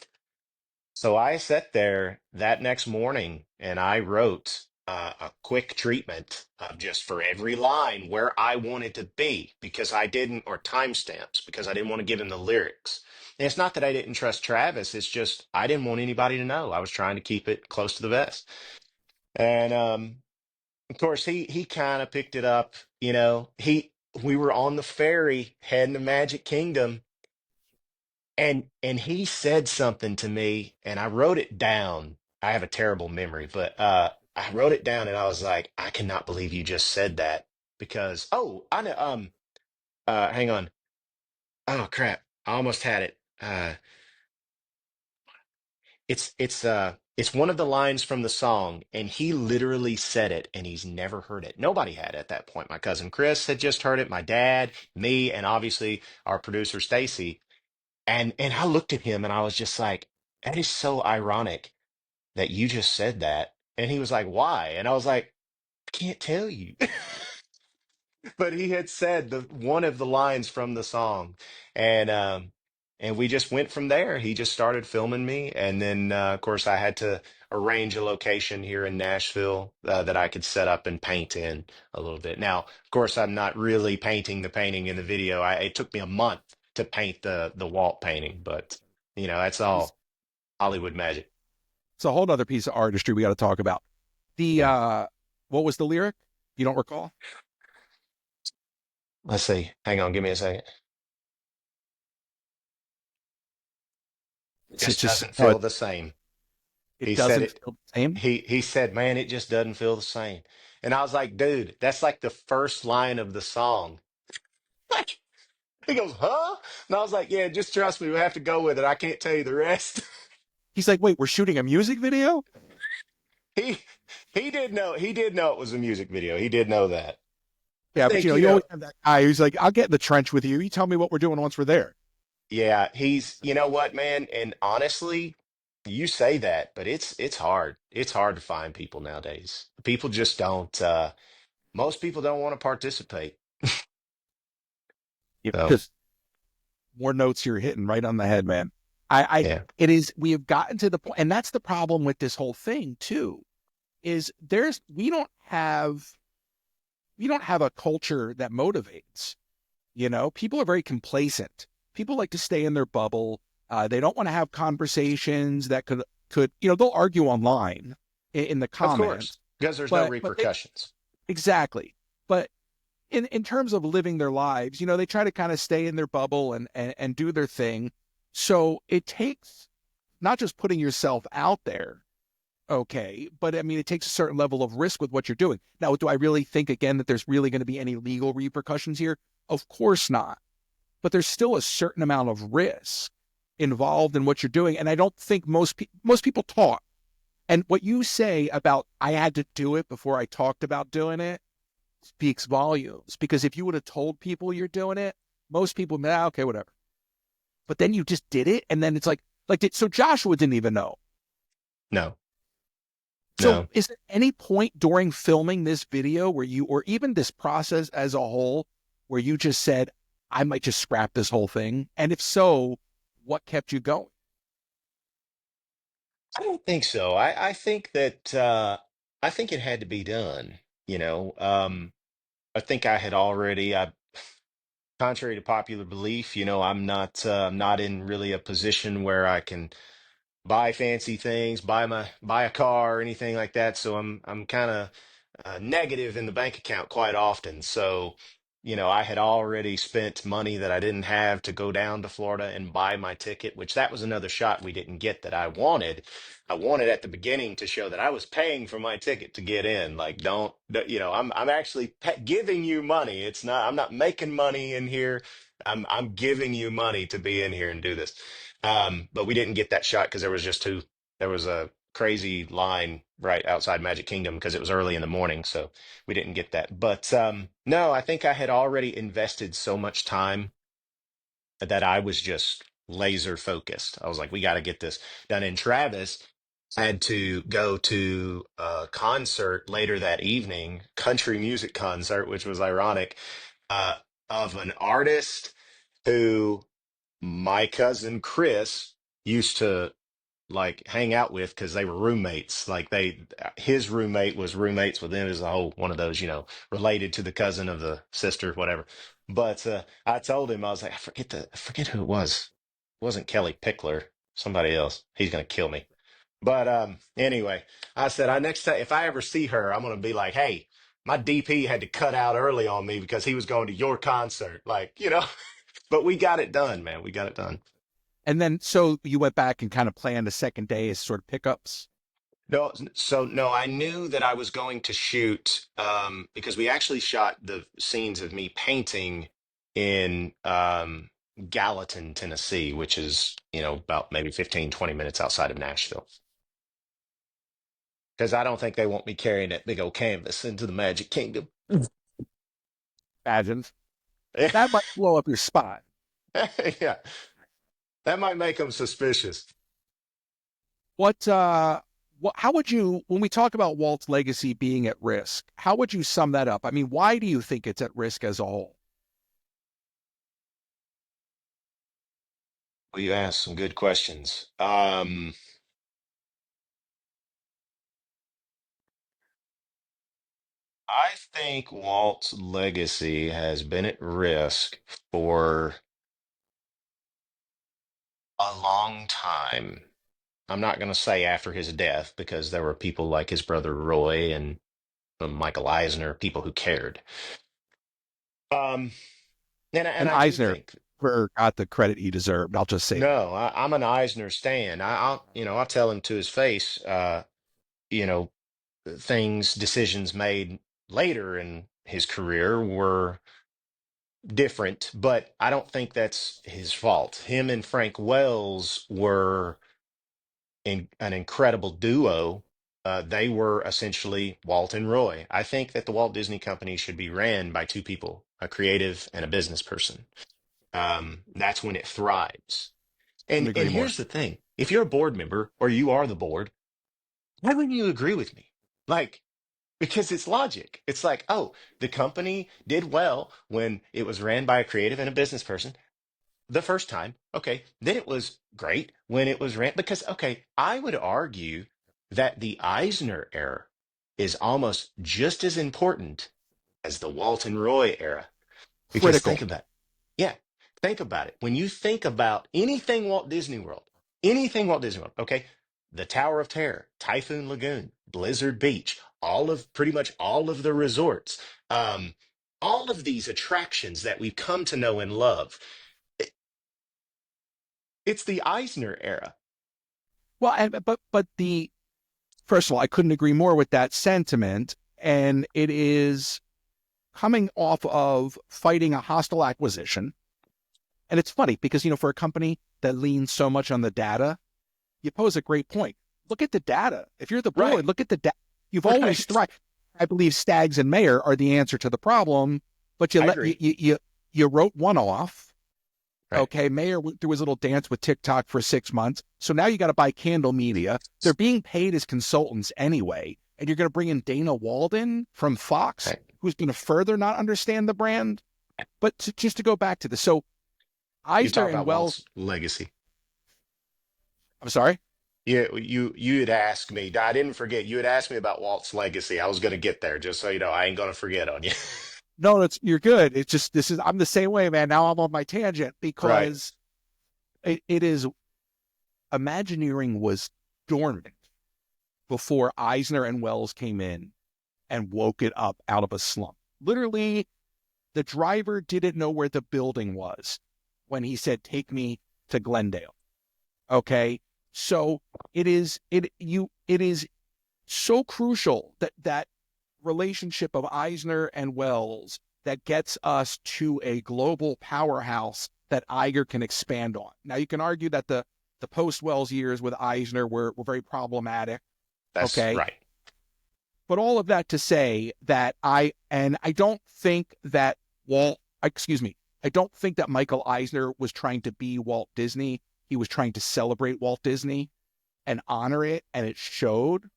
So I sat there that next morning and I wrote a quick treatment of just for every line where I wanted to be because I didn't, or timestamps because I didn't want to give him the lyrics. And it's not that I didn't trust Travis. It's just I didn't want anybody to know. I was trying to keep it close to the vest. And of course, he kind of picked it up. We were on the ferry heading to Magic Kingdom and he said something to me and I wrote it down. I have a terrible memory, but I wrote it down and I was like, I cannot believe you just said that because I know hang on. Oh crap. I almost had it. It's one of the lines from the song and he literally said it and he's never heard it. Nobody had at that point. My cousin Chris had just heard it, my dad, me, and obviously our producer Stacy. And I looked at him and I was just like, that is so ironic that you just said that. And he was like, why? And I was like, I can't tell you. But he had said the one of the lines from the song. And and we just went from there. He just started filming me. And then of course I had to arrange a location here in Nashville that I could set up and paint in a little bit. Now, of course, I'm not really painting the painting in the video. It took me a month to paint the Walt painting, but that's It's, all Hollywood magic. it's a whole other piece of artistry we got to talk about. The Yeah. what was the lyric? You don't recall? Let's see. Hang on, give me a second. It's Just just doesn't no, feel the same. it He said doesn't it. feel the same. He said, "Man, it just doesn't feel the same." And I was like, "Dude, that's like the first line of the song." Like he goes, "Huh?" And I was like, "Yeah, just trust me. We have to go with it. I can't tell you the rest." He's like, wait, we're shooting a music video? He he did know. He did know it was a music video. He did know that. I Yeah, but think, you always have that guy who's like, I'll get in the trench with you. You tell me what we're doing once we're there. yeah, you know what, man? And honestly, you say that, but it's hard. It's hard to find people nowadays. People just don't. Most people don't want to participate. Yeah, So just more notes you're hitting right on the head, man. yeah, It is, we have gotten to the point, and that's the problem with this whole thing too, is we don't have a culture that motivates. People are very complacent. People like to stay in their bubble. They don't want to have conversations that could, they'll argue online in the of course, comments, because there's no but they repercussions. exactly. But in terms of living their lives, they try to kind of stay in their bubble and do their thing. So it takes not just putting yourself out there, okay, but I mean, it takes a certain level of risk with what you're doing. Now, do I really think again that there's really going to be any legal repercussions here? Of course not. But there's still a certain amount of risk involved in what you're doing, and I don't think most people talk. And what you say about I had to do it before I talked about doing it speaks volumes. Because if you would have told people you're doing it, most people would be, okay, whatever. But then you just did it, and then it's so Joshua didn't even know. No, So no. is there any point during filming this video where you, or even this process as a whole, where you just said, I might just scrap this whole thing? And if so, what kept you going? I don't think so. I think that I think it had to be done. You know, I think I had already. Contrary to popular belief, I'm not in really a position where I can buy fancy things, buy a car or anything like that. So I'm kind of negative in the bank account quite often. So. I had already spent money that I didn't have to go down to Florida and buy my ticket, which that was another shot we didn't get that I wanted. I wanted at the beginning to show that I was paying for my ticket to get in. Like, I'm actually giving you money. It's not, I'm not making money in here. I'm giving you money to be in here and do this. But we didn't get that shot because there was a crazy line right outside Magic Kingdom because it was early in the morning. So we didn't get that. But no, I think I had already invested so much time that I was just laser focused. I was like, we got to get this done. And Travis had to go to a concert later that evening, country music concert, which was ironic, uh, of an artist who my cousin Chris used to like hang out with because they were roommates. His roommate was roommates with them as a whole one of those, related to the cousin of the sister, whatever. But I told him I was like, I forget who it was. It wasn't Kelly Pickler, somebody else. He's gonna kill me. But anyway, I said I next time if I ever see her, I'm gonna be like, hey, my DP had to cut out early on me because he was going to your concert, But we got it done, man. We got it done. And then, so you went back and kind of planned a second day as sort of pickups. No, so no, I knew that I was going to shoot because we actually shot the scenes of me painting in Gallatin, Tennessee, which is, about maybe 15, 20 minutes outside of Nashville. Because I don't think they want me carrying that big old canvas into the Magic Kingdom. Imagine that might blow up your spot. Yeah, that might make them suspicious. How would you, when we talk about Walt's legacy being at risk, how would you sum that up? I mean, why do you think it's at risk as a whole? Well, you asked some good questions. I think Walt's legacy has been at risk for a long time. I'm not going to say after his death because there were people like his brother Roy and Michael Eisner, people who cared. Um, and And I do Eisner think never got the credit he deserved. I'll just say that. no, I'm an Eisner stan. I'll tell him to his face. You know, decisions made later in his career were different, but I don't think that's his fault. Him and Frank Wells were an incredible duo. They were essentially Walt and Roy. I think that the Walt Disney Company should be ran by two people, a creative and a business person. That's when it thrives. Couldn't And agree more. here's the thing: if you're a board member or you are the board, why wouldn't you agree with me? Like, because it's logic. It's like, oh, the company did well when it was ran by a creative and a business person the first time. Okay. Then it was great when it was ran because, okay, I would argue that the Eisner era is almost just as important as the Walton Roy era. Because Critical. think about it. Yeah, think about it. When you think about anything Walt Disney World, okay, the Tower of Terror, Typhoon Lagoon, Blizzard Beach, pretty much all of the resorts, um, all of these attractions that we've come to know and love, it- it's the Eisner era. Well, but the first of all, I couldn't agree more with that sentiment, and it is coming off of fighting a hostile acquisition. And it's funny because, for a company that leans so much on the data, you pose a great point. Look at the data. If you're the Right, board, look at the data. You've always right. thrived. I believe Stags and Mayor are the answer to the problem, but I agree. you wrote one off. Right. Okay, Mayor went through his little dance with TikTok for 6 months. So now you got to buy Candle Media. They're being paid as consultants anyway. And you're going to bring in Dana Walden from Fox, Right. who's going to further not understand the brand. But just to go back to this, so You Eisner talk and about Wells, Walt's legacy. I'm sorry. Yeah, you had asked me. I didn't forget. You had asked me about Walt's legacy. I was going to get there, just so you know. I ain't going to forget on you. No, you're good. It's just, I'm the same way, man. Now I'm on my tangent Right. because it is, Imagineering was dormant before Eisner and Wells came in and woke it up out of a slump. Literally, The driver didn't know where the building was when he said, "Take me to Glendale." Okay. So it is so crucial that that relationship of Eisner and Wells that gets us to a global powerhouse that Iger can expand on. Now you can argue that the post Wells years with Eisner were very problematic. That's Okay. right. But all of that to say that I don't think that I don't think that Michael Eisner was trying to be Walt Disney. He was trying to celebrate Walt Disney and honor it, and it showed.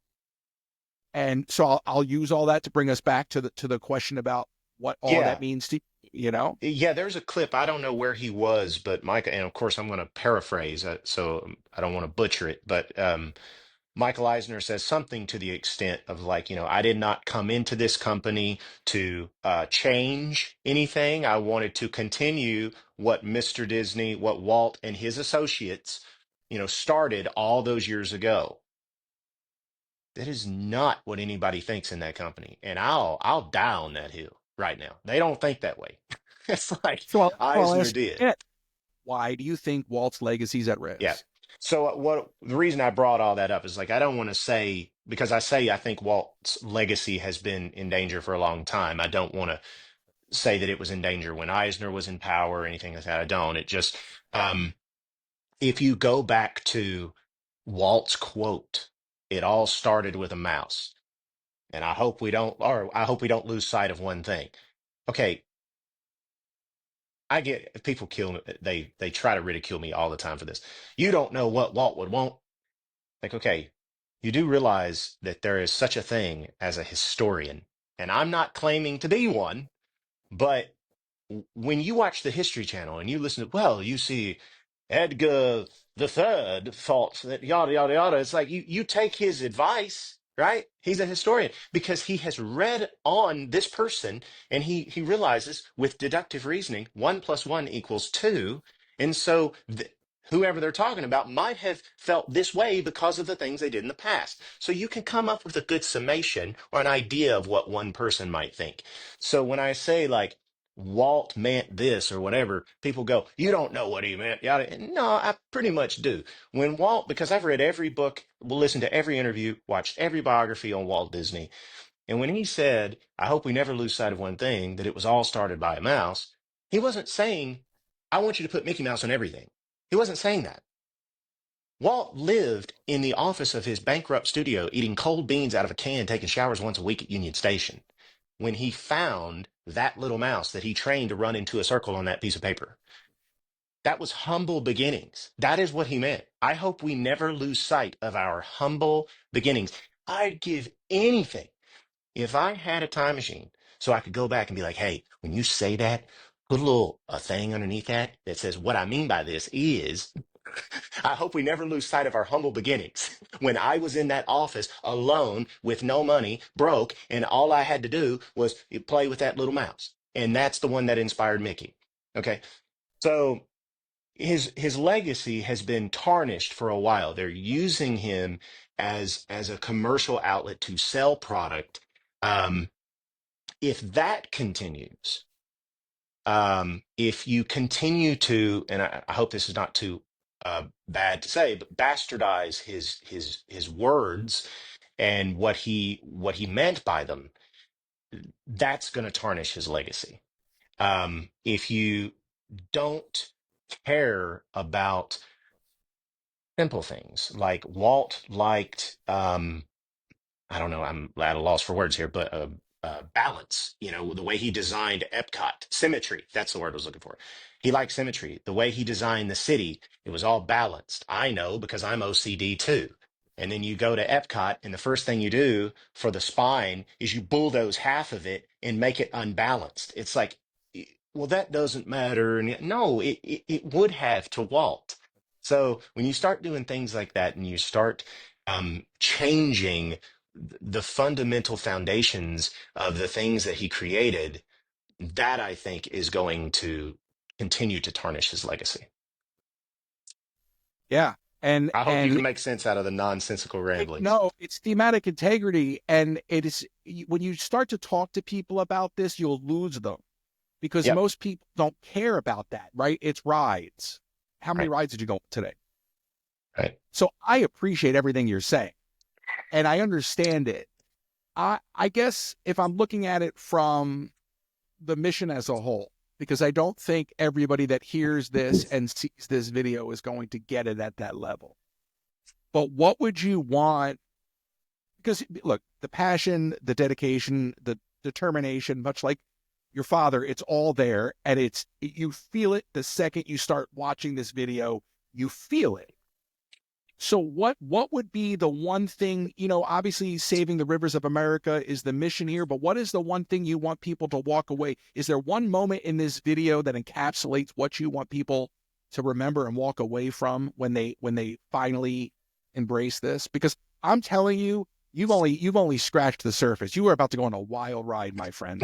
And so I'll use all that to bring us back to the question about what all that Yeah. means to you know. Yeah, there's a clip. I don't know where he was, but Micah, and of course I'm going to paraphrase, so I don't want to butcher it, but Michael Eisner says something to the extent of like, I did not come into this company to change anything. I wanted to continue what Mr. Disney, what Walt and his associates, started all those years ago. That is not what anybody thinks in that company, and I'll die on that hill right now. They don't think that way. It's like So I'll Eisner ask did. you again, why do you think Walt's legacy is at Yeah. risk? So what the reason I brought all that up is like I don't want to say because I think Walt's legacy has been in danger for a long time. I don't want to say that it was in danger when Eisner was in power or anything like that. I don't. It just um if you go back to Walt's quote, it all started with a mouse. And I hope we don't lose sight of one thing. Okay, I get if people kill me, they try to ridicule me all the time for this. You don't know what Walt would want. Like, okay, you do realize that there is such a thing as a historian, and I'm not claiming to be one, but when you watch the History Channel and you listen to, well, you see Edgar the Third thought that yada yada yada. It's like you take his advice, right? He's a historian because he has read on this person and he realizes with deductive reasoning, 1 + 1 = 2. And so whoever they're talking about might have felt this way because of the things they did in the past. So you can come up with a good summation or an idea of what one person might think. So when I say like Walt meant this or whatever, people go, you don't know what he meant. Yada. No, I pretty much do. When Walt, because I've read every book, will listen to every interview, watched every biography on Walt Disney. And when he said, I hope we never lose sight of one thing, that it was all started by a mouse, he wasn't saying, I want you to put Mickey Mouse on everything. He wasn't saying that. Walt lived in the office of his bankrupt studio, eating cold beans out of a can, taking showers once a week at Union Station, when he found that little mouse that he trained to run into a circle on that piece of paper. That was humble beginnings. That is what he meant. I hope we never lose sight of our humble beginnings. I'd give anything if I had a time machine so I could go back and be like, hey, when you say that, put a thing underneath that that says, what I mean by this is I hope we never lose sight of our humble beginnings. When I was in that office alone with no money, broke, and all I had to do was play with that little mouse. And that's the one that inspired Mickey. Okay. So his legacy has been tarnished for a while. They're using him as a commercial outlet to sell product. Um, if that continues, if you continue to, and I hope this is not too bad to say, but bastardize his words and what he meant by them, that's going to tarnish his legacy. If you don't care about simple things like Walt liked, I don't know, I'm at a loss for words here, but balance, the way he designed Epcot, symmetry, that's the word I was looking for. He liked symmetry. The way he designed the city, it was all balanced. I know because I'm OCD too. And then you go to Epcot, and the first thing you do for the spine is you bulldoze half of it and make it unbalanced. It's like, well, that doesn't matter. And no, it would have to Walt. So when you start doing things like that and you start changing the fundamental foundations of the things that he created, that I think is going to continue to tarnish his legacy. Yeah. I hope you And can make sense out of the nonsensical ramblings. no, it's thematic integrity. And it is when you start to talk to people about this, you'll lose them because Yep. most people don't care about that, right? It's rides. How many Right. rides did you go on today? Right. So I appreciate everything you're saying and I understand it. I guess if I'm looking at it from the mission as a whole, because I don't think everybody that hears this and sees this video is going to get it at that level. But what would you want? Because look, the passion, the dedication, the determination, much like your father, it's all there, and you feel it the second you start watching this video. You feel it. So what would be the one thing, obviously saving the rivers of America is the mission here, but what is the one thing you want people to walk away? Is there one moment in this video that encapsulates what you want people to remember and walk away from when they finally embrace this? Because I'm telling you, you've only scratched the surface. You are about to go on a wild ride, my friend.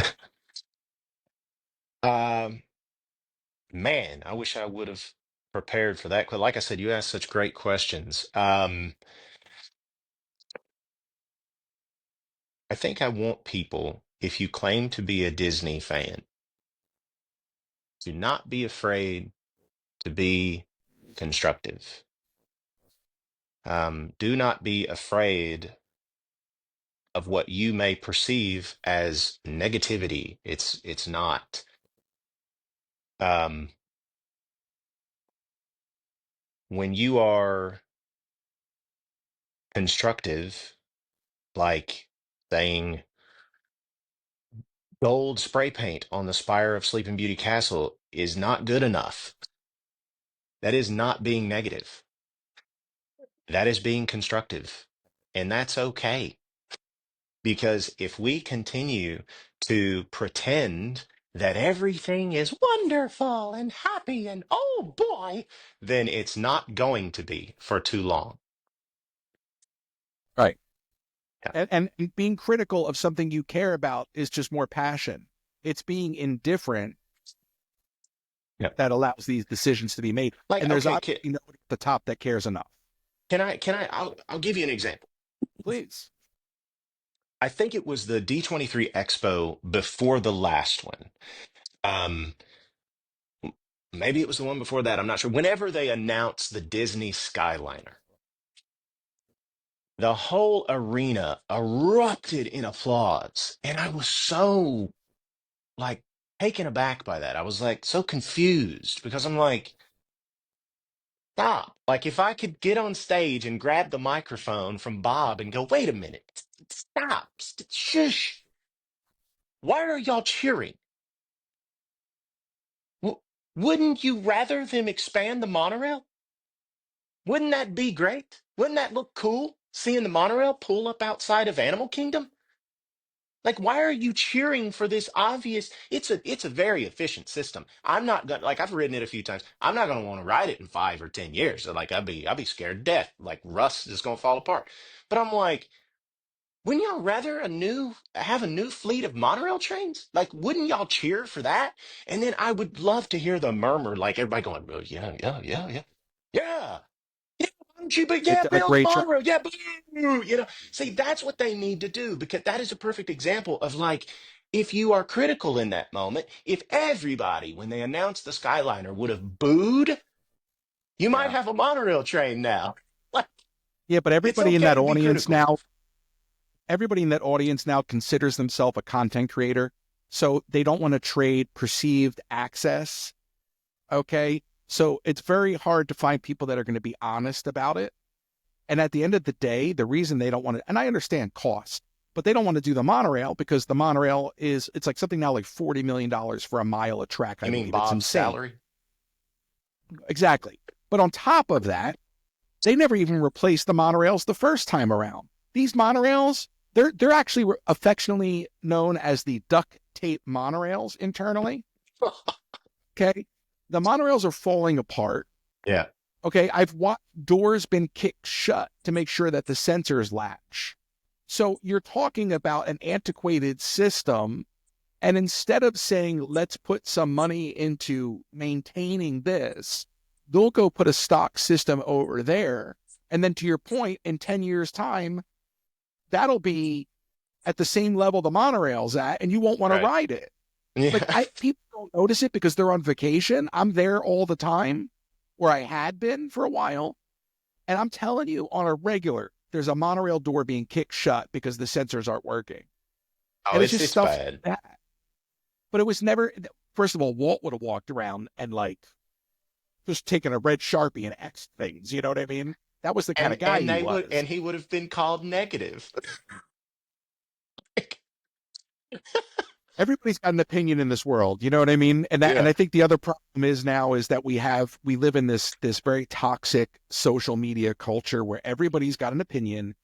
Um, Man, I wish I would have prepared for that. 'Cause like I said, you asked such great questions. I think I want people, if you claim to be a Disney fan, to not be afraid to be constructive. Do not be afraid of what you may perceive as negativity. It's not. Um, when you are constructive, like saying gold spray paint on the spire of Sleeping Beauty Castle is not good enough, that is not being negative. That is being constructive. And that's okay. Because if we continue to pretend that everything is wonderful and happy and oh boy, then it's not going to be for too long. Right. Yeah. And being critical of something you care about is just more passion. It's being indifferent Yeah. that allows these decisions to be made. Like, And there's okay, obviously no one at the top that cares enough. I'll give you an example. Please. I think it was the D23 Expo before the last one. Um, Maybe it was the one before that. I'm not sure. Whenever they announced the Disney Skyliner, the whole arena erupted in applause. And I was so like taken aback by that. I was like so confused because I'm like, stop. Like if I could get on stage and grab the microphone from Bob and go, wait a minute, stop, shush. Why are y'all cheering? Wouldn't you rather them expand the monorail? Wouldn't that be great? Wouldn't that look cool? Seeing the monorail pull up outside of Animal Kingdom? Like, why are you cheering for this obvious? It's a very efficient system. I'm not gonna like I've ridden it a few times. I'm not gonna want to ride it in 5 or 10 years. So, like I'd be scared to death. Like rust is gonna fall apart. But I'm like, wouldn't y'all rather have a new fleet of monorail trains? Like, wouldn't y'all cheer for that? And then I would love to hear the murmur, like everybody going, oh, yeah, yeah, yeah, yeah, yeah. Yeah, why don't you, but They've yeah, done a build the great job. monorail. Yeah, boo. See, that's what they need to do because that is a perfect example of like, if you are critical in that moment, if everybody, when they announced the Skyliner, would have booed, you might Yeah. have a monorail train now. Like, Yeah, but it's okay to be critical. everybody in that audience now considers themselves a content creator. So they don't want to trade perceived access. Okay. So it's very hard to find people that are going to be honest about it. And at the end of the day, the reason they don't want to, and I understand cost, but they don't want to do the monorail because the monorail it's like something now like $40 million for a mile of track, I You mean believe. It's Bob's insane. salary? Exactly. But on top of that, they never even replaced the monorails the first time around. These monorails, they're actually affectionately known as the duct tape monorails internally. Okay. The monorails are falling apart. Yeah. Okay. I've watched doors been kicked shut to make sure that the sensors latch. So you're talking about an antiquated system. And instead of saying, let's put some money into maintaining this, they'll go put a stock system over there. And then to your point, in 10 years' time, that'll be at the same level the monorail's at, and you won't want to Right. ride it. Like Yeah. people don't notice it because they're on vacation. I'm there all the time, or I had been for a while. And I'm telling you, on a regular, there's a monorail door being kicked shut because the sensors aren't working. Oh, And it's it's just it's stuff bad. like that. But it was never, first of all, Walt would have walked around and like just taken a red Sharpie and X things. You know what I mean? That was the kind of And guy and he they would was. and he would have been called negative. Everybody's got an opinion in this world. You know what I mean? And Yeah. I think the other problem is now is that we live in this very toxic social media culture where everybody's got an opinion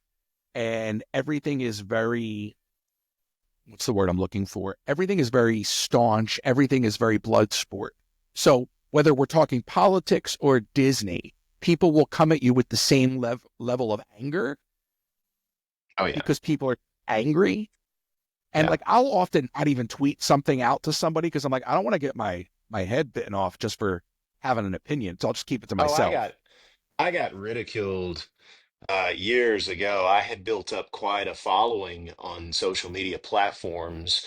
and everything is very, what's the word I'm looking for? Everything is very staunch. Everything is very blood sport. So whether we're talking politics or Disney, people will come at you with the same level of anger Oh yeah. because people are angry. And Yeah. like I'll often not even tweet something out to somebody because I'm like, I don't want to get my head bitten off just for having an opinion. So I'll just keep it to Oh, I myself. got I got ridiculed years ago. I had built up quite a following on social media platforms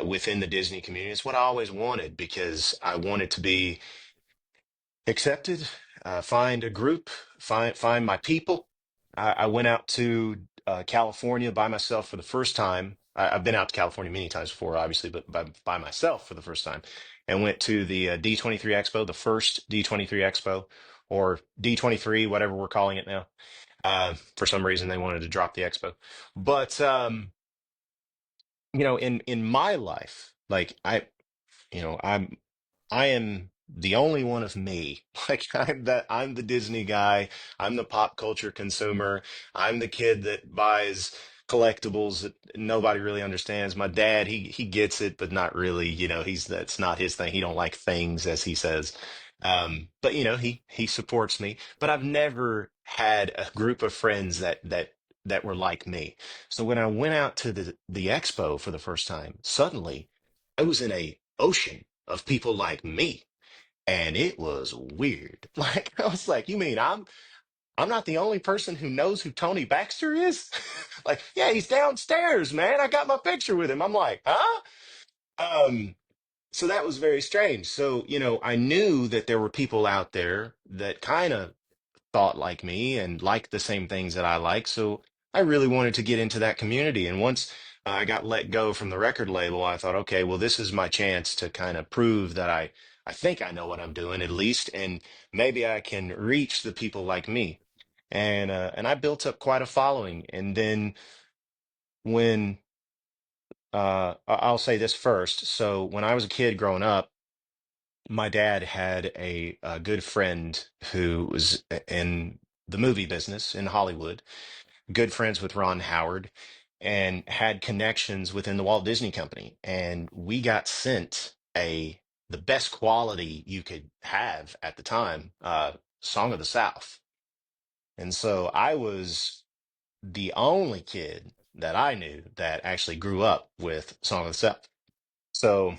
within the Disney community. It's what I always wanted because I wanted to be accepted, find a group, find my people. I went out to California by myself for the first time. I've been out to California many times before, obviously, but by myself for the first time, and went to the D23 Expo, the first D23 Expo, or D23, whatever we're calling it now. For some reason, they wanted to drop the Expo, but in my life, like I am the only one of me. Like I'm the Disney guy. I'm the pop culture consumer. I'm the kid that buys collectibles that nobody really understands. My dad, he gets it, but not really, that's not his thing. He don't like things, as he says. But he supports me. But I've never had a group of friends that were like me. So when I went out to the expo for the first time, suddenly I was in a ocean of people like me. And it was weird. Like I was like, you mean I'm not the only person who knows who Tony Baxter is? Like, yeah, he's downstairs, man. I got my picture with him. I'm like, huh? Um, so that was very strange. So, I knew that there were people out there that kind of thought like me and liked the same things that I like. So I really wanted to get into that community. And once I got let go from the record label, I thought, okay, well, this is my chance to kind of prove that I think I know what I'm doing at least, and maybe I can reach the people like me. And I built up quite a following. And then when I'll say this first. So when I was a kid growing up, my dad had a good friend who was in the movie business in Hollywood, good friends with Ron Howard, and had connections within the Walt Disney Company. And we got sent the best quality you could have at the time, Song of the South. And so I was the only kid that I knew that actually grew up with Song of the South. So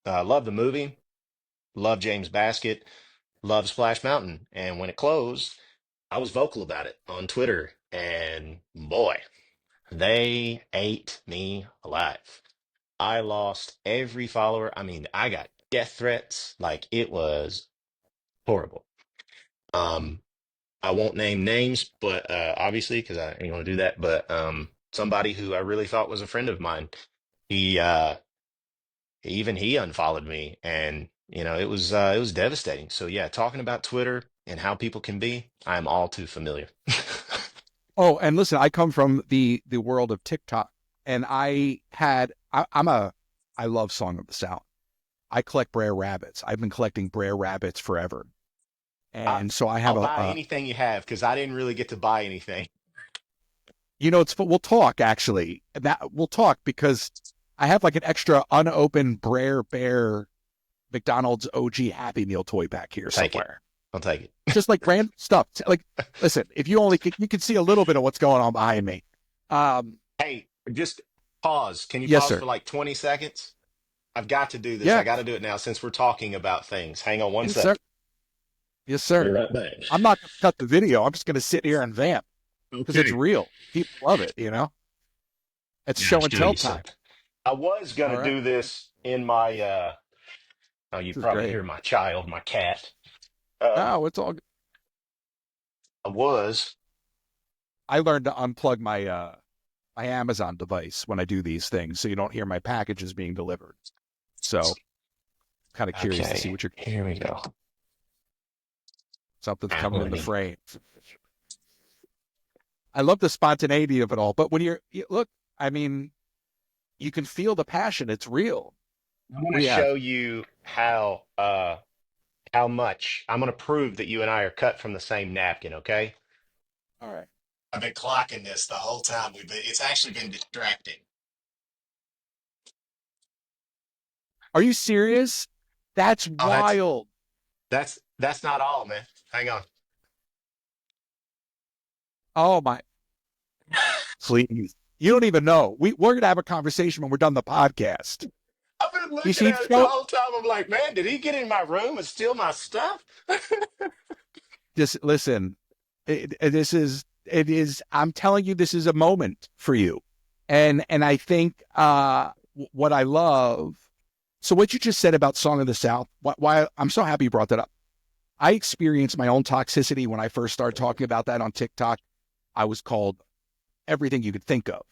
love the movie, love James Baskett, love Splash Mountain. And when it closed, I was vocal about it on Twitter. And boy, they ate me alive. I lost every follower. I mean, I got death threats. Like it was horrible. Um, I won't name names, but obviously, because I ain't gonna do that. But somebody who I really thought was a friend of mine, he even he unfollowed me, and it was devastating. So yeah, talking about Twitter and how people can be, I'm all too familiar. Oh, and listen, I come from the world of TikTok, and I love Song of the South. I collect Brer Rabbits. I've been collecting Brer Rabbits forever, I, and so I have I'll buy anything you have because I didn't really get to buy anything. we'll talk actually. That we'll talk because I have like an extra unopened Brer Bear McDonald's OG Happy Meal toy back here I'll take it. somewhere. I'll take it. Just like random stuff. Like, listen, if you only you can see a little bit of what's going on behind me. Um, Hey, just pause. Can you yes, pause sir. for like 20 seconds? I've got to do this. I Yeah, got to do it now since we're talking about things. Hang on one yes, sir. sec. Yes, Be sir. right back. I'm not going to cut the video. I'm just going to sit here and vamp because it's Okay. real. People love it. It's show Gosh, and dang tell it. So time. I was going All to right. do this. in my oh, you This is probably great. hear my child, my cat. Um, Oh, it's all. I was. I learned to unplug my Amazon device when I do these things, so you don't hear my packages being delivered. So, kind of curious to see Okay, what you're. here we go. Something's Ah, coming in the honey. frame. I love the spontaneity of it all, but when look, I mean, you can feel the passion. It's real. I want to We have. show you how much I'm going to prove that you and I are cut from the same napkin, okay? All right. I've been clocking this the whole time. It's actually been distracting. Are you serious? That's Oh, that's wild. that's not all, man. Hang on. Oh my, please. You don't even know. We're gonna have a conversation when we're done the podcast. I've been You looking see, at it the show whole time. I'm like, man, did he get in my room and steal my stuff? just listen. It is. I'm telling you, this is a moment for you, and I think what I love. So what you just said about Song of the South, why I'm so happy you brought that up. I experienced my own toxicity when I first started talking about that on TikTok. I was called everything you could think of.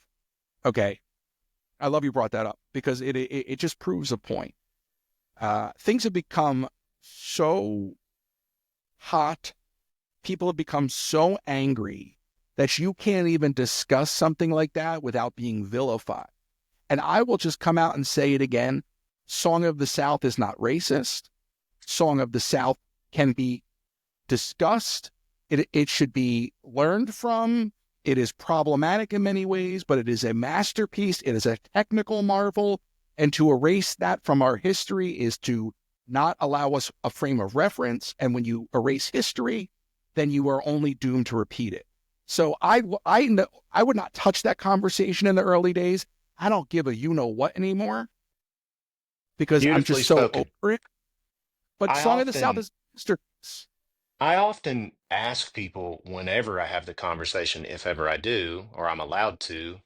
Okay, I love you brought that up because it just proves a point. Things have become so hot. People have become so angry that you can't even discuss something like that without being vilified. And I will just come out and say it again. Song of the South is not racist. Song of the South can be discussed. It should be learned from. It is problematic in many ways, but it is a masterpiece. It is a technical marvel. And to erase that from our history is to not allow us a frame of reference. And when you erase history, then you are only doomed to repeat it. So I would not touch that conversation in the early days. I don't give a you know what anymore because I'm Beautifully just so spoken. over it. But I Song of the South often is masterpiece. I often ask people whenever I have the conversation, if ever I do, or I'm allowed to,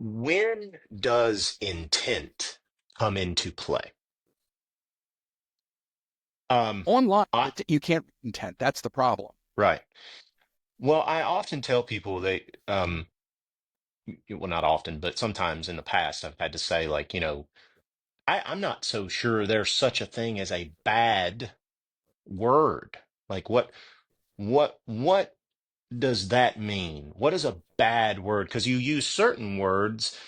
when does intent come into play? Um, Online, I you can't read intent. That's the problem. right. Well, I often tell people well, not often, but sometimes in the past, I've had to say, like, I'm not so sure there's such a thing as a bad word. Like, what does that mean? What is a bad word? Because you use certain words,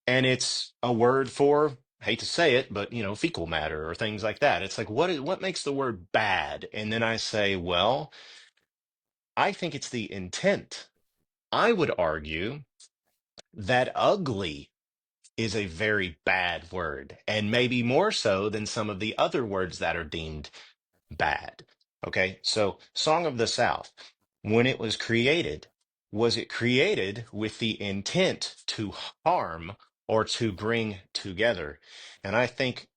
and it's a word for, I hate to say it, but fecal matter or things like that. It's like, what makes the word bad? And then I say, well, I think it's the intent. I would argue that ugly is a very bad word, and maybe more so than some of the other words that are deemed bad. Okay, so Song of the South, when it was it created with the intent to harm or to bring together? And I think,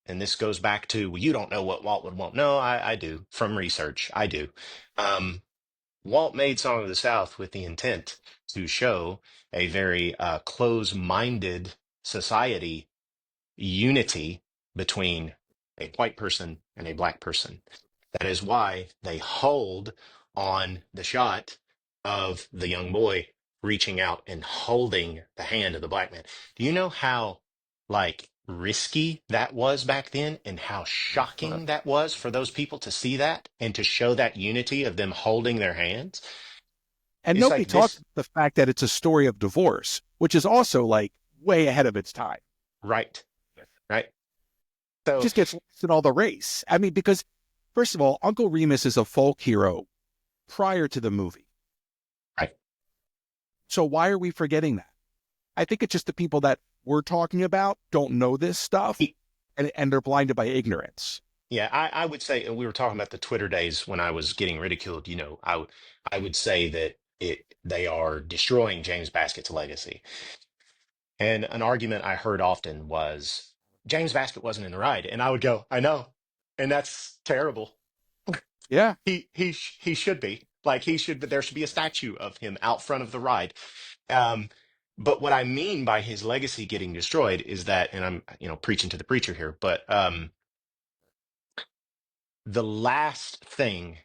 and this goes back to, well, you don't know what Walt would want. No, I do from research. I do. Um, Walt made Song of the South with the intent to show a very close-minded society unity between a white person and a black person. That is why they hold on the shot of the young boy reaching out and holding the hand of the black man. Do you know how like risky that was back then and how Right. shocking that was for those people to see that and to show that unity of them holding their hands? And It's nobody like talks this, about the fact that it's a story of divorce, which is also like way ahead of its time. right, right. It So, just gets lost in all the race. I mean, because first of all, Uncle Remus is a folk hero prior to the movie. right. So why are we forgetting that? I think it's just the people that we're talking about don't know this stuff and they're blinded by ignorance. Yeah, I would say, and we were talking about the Twitter days when I was getting ridiculed, I would say that they are destroying James Baskett's legacy. And an argument I heard often was James Baskett wasn't in the ride. And I would go, I know. And that's terrible. Yeah. He should be. Like he should, but there should be a statue of him out front of the ride. Um, But what I mean by his legacy getting destroyed is that, and I'm, preaching to the preacher here, but the last thing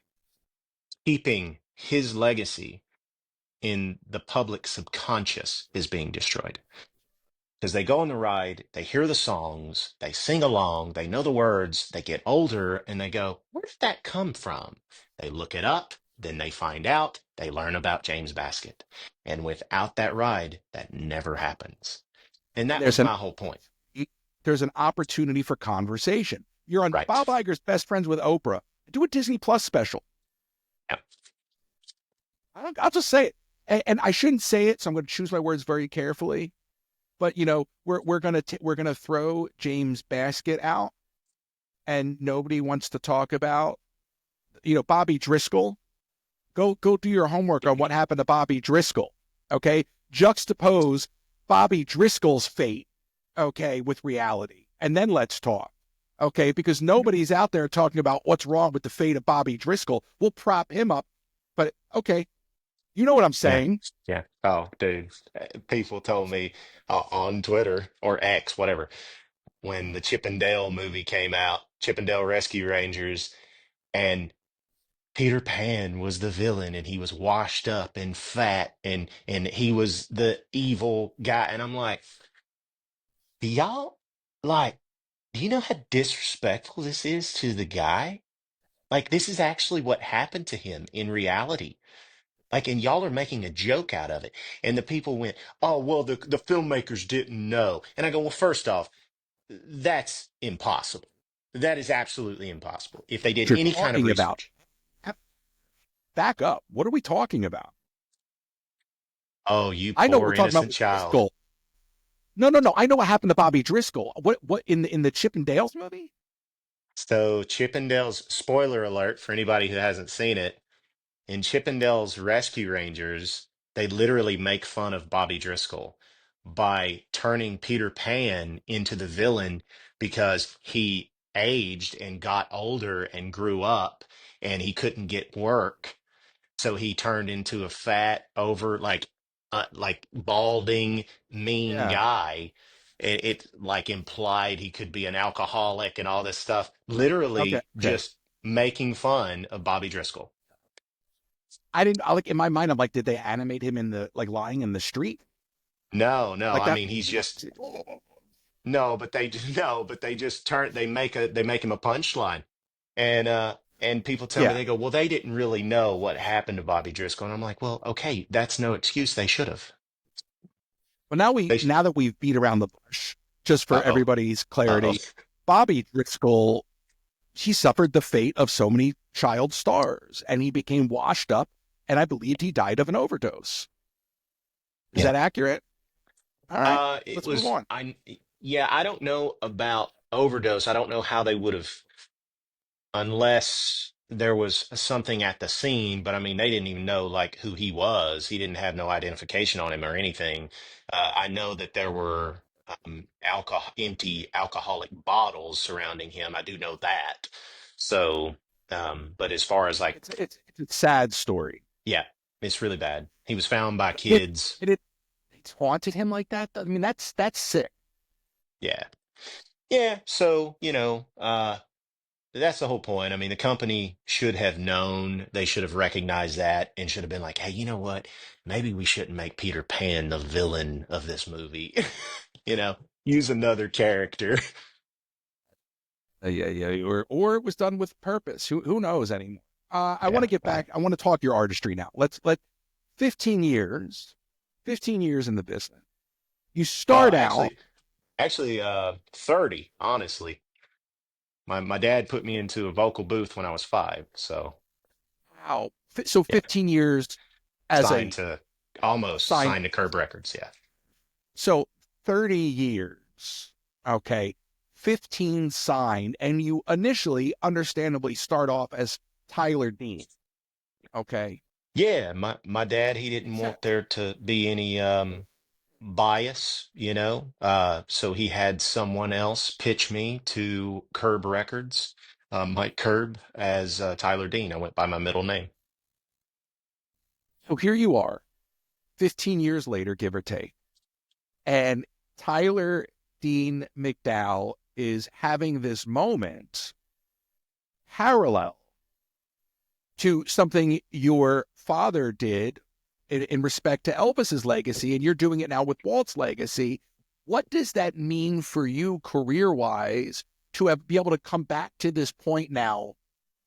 keeping his legacy in the public subconscious is being destroyed. Because they go on the ride, they hear the songs, they sing along, they know the words, they get older, and they go, where did that come from? They look it up, then they find out, they learn about James Baskett. And without that ride, that never happens. And And that was my whole point. there's an opportunity for conversation. You're on Right. Bob Iger's Best Friends with Oprah. Do a Disney Plus special. Yeah. I'll just say it, and I shouldn't say it, so I'm going to choose my words very carefully. But we're gonna throw James Baskett out, and nobody wants to talk about Bobby Driscoll. Go do your homework on what happened to Bobby Driscoll. Okay, juxtapose Bobby Driscoll's fate, okay, with reality, and then let's talk. Okay, because nobody's out there talking about what's wrong with the fate of Bobby Driscoll. We'll prop him up, but okay, you know what I'm Yeah. saying. Yeah. Oh, dude. People told me on Twitter or X, whatever, when the Chip and Dale movie came out, Chip and Dale Rescue Rangers, and Peter Pan was the villain and he was washed up and fat and he was the evil guy. And I'm like, do y'all like, do you know how disrespectful this is to the guy? Like, this is actually what happened to him in reality. Like, and y'all are making a joke out of it. And the people went, oh, well, the filmmakers didn't know. And I go, well, first off, that's impossible. That is absolutely impossible. If they did What you're any kind of talking about? research. Back up. What are we talking about? Oh, you I know what poor we're talking about innocent with child. Driscoll. No, no, no. I know what happened to Bobby Driscoll. What in the Chip and Dale's movie? So, Chippendale's spoiler alert for anybody who hasn't seen it. In Chippendale's Rescue Rangers, they literally make fun of Bobby Driscoll by turning Peter Pan into the villain because he aged and got older and grew up and he couldn't get work. So he turned into a fat, like balding, mean Yeah. guy. It like implied he could be an alcoholic and all this stuff. Okay. Literally Okay. just making fun of Bobby Driscoll. I didn't. I like in my mind. I'm like, did they animate him in the like lying in the street No, no. like I that? mean, he's just no, but they no, but they just turn they make him a punchline. And people tell me Yeah. they go, "Well, they didn't really know what happened to Bobby Driscoll." And I'm like, "Well, okay, that's no excuse. They should have." Well, now They now that we've beat around the bush, just for Uh-oh. everybody's Uh-oh. clarity, Bobby Driscoll, he suffered the fate of so many child stars, and he became washed up, and I believed he died of an overdose. Is Yeah. that accurate? All right, It let's move was on. yeah, I don't know about overdose. I don't know how they would have unless there was something at the scene, but I mean, they didn't even know like who he was. He didn't have no identification on him or anything. I know that there were empty alcoholic bottles surrounding him. I do know that. So, but as far as like, It's a sad story. yeah, it's really bad. He was found by It kids. it it's haunted him like that. I mean, that's sick. Yeah. Yeah. So, that's the whole point. I mean, the company should have known, they should have recognized that and should have been like, hey, you know what? Maybe we shouldn't make Peter Pan the villain of this movie. You know, use another character. Yeah, yeah, or it was done with purpose. Who knows anymore? I want Yeah. to get back. I want to talk your artistry now. Let 15 years, 15 years in the business. You Uh, start out. actually, actually, 30, honestly. My dad put me into a vocal booth when I was 5. So, Wow. So yeah, 15 years as signed a to almost sign. signed to Curb Records. Yeah. So 30 years. Okay. 15 signed. And you initially, understandably, start off as Tyler Dean. Okay. Yeah, my dad, he didn't want there to be any bias, so he had someone else pitch me to Curb Records, Mike Curb as Tyler Dean. I went by my middle name. So here you are, 15 years later, give or take. And Tyler Dean McDowell is having this moment parallel to something your father did in respect to Elvis's legacy, and you're doing it now with Walt's legacy. What does that mean for you career wise to be able to come back to this point now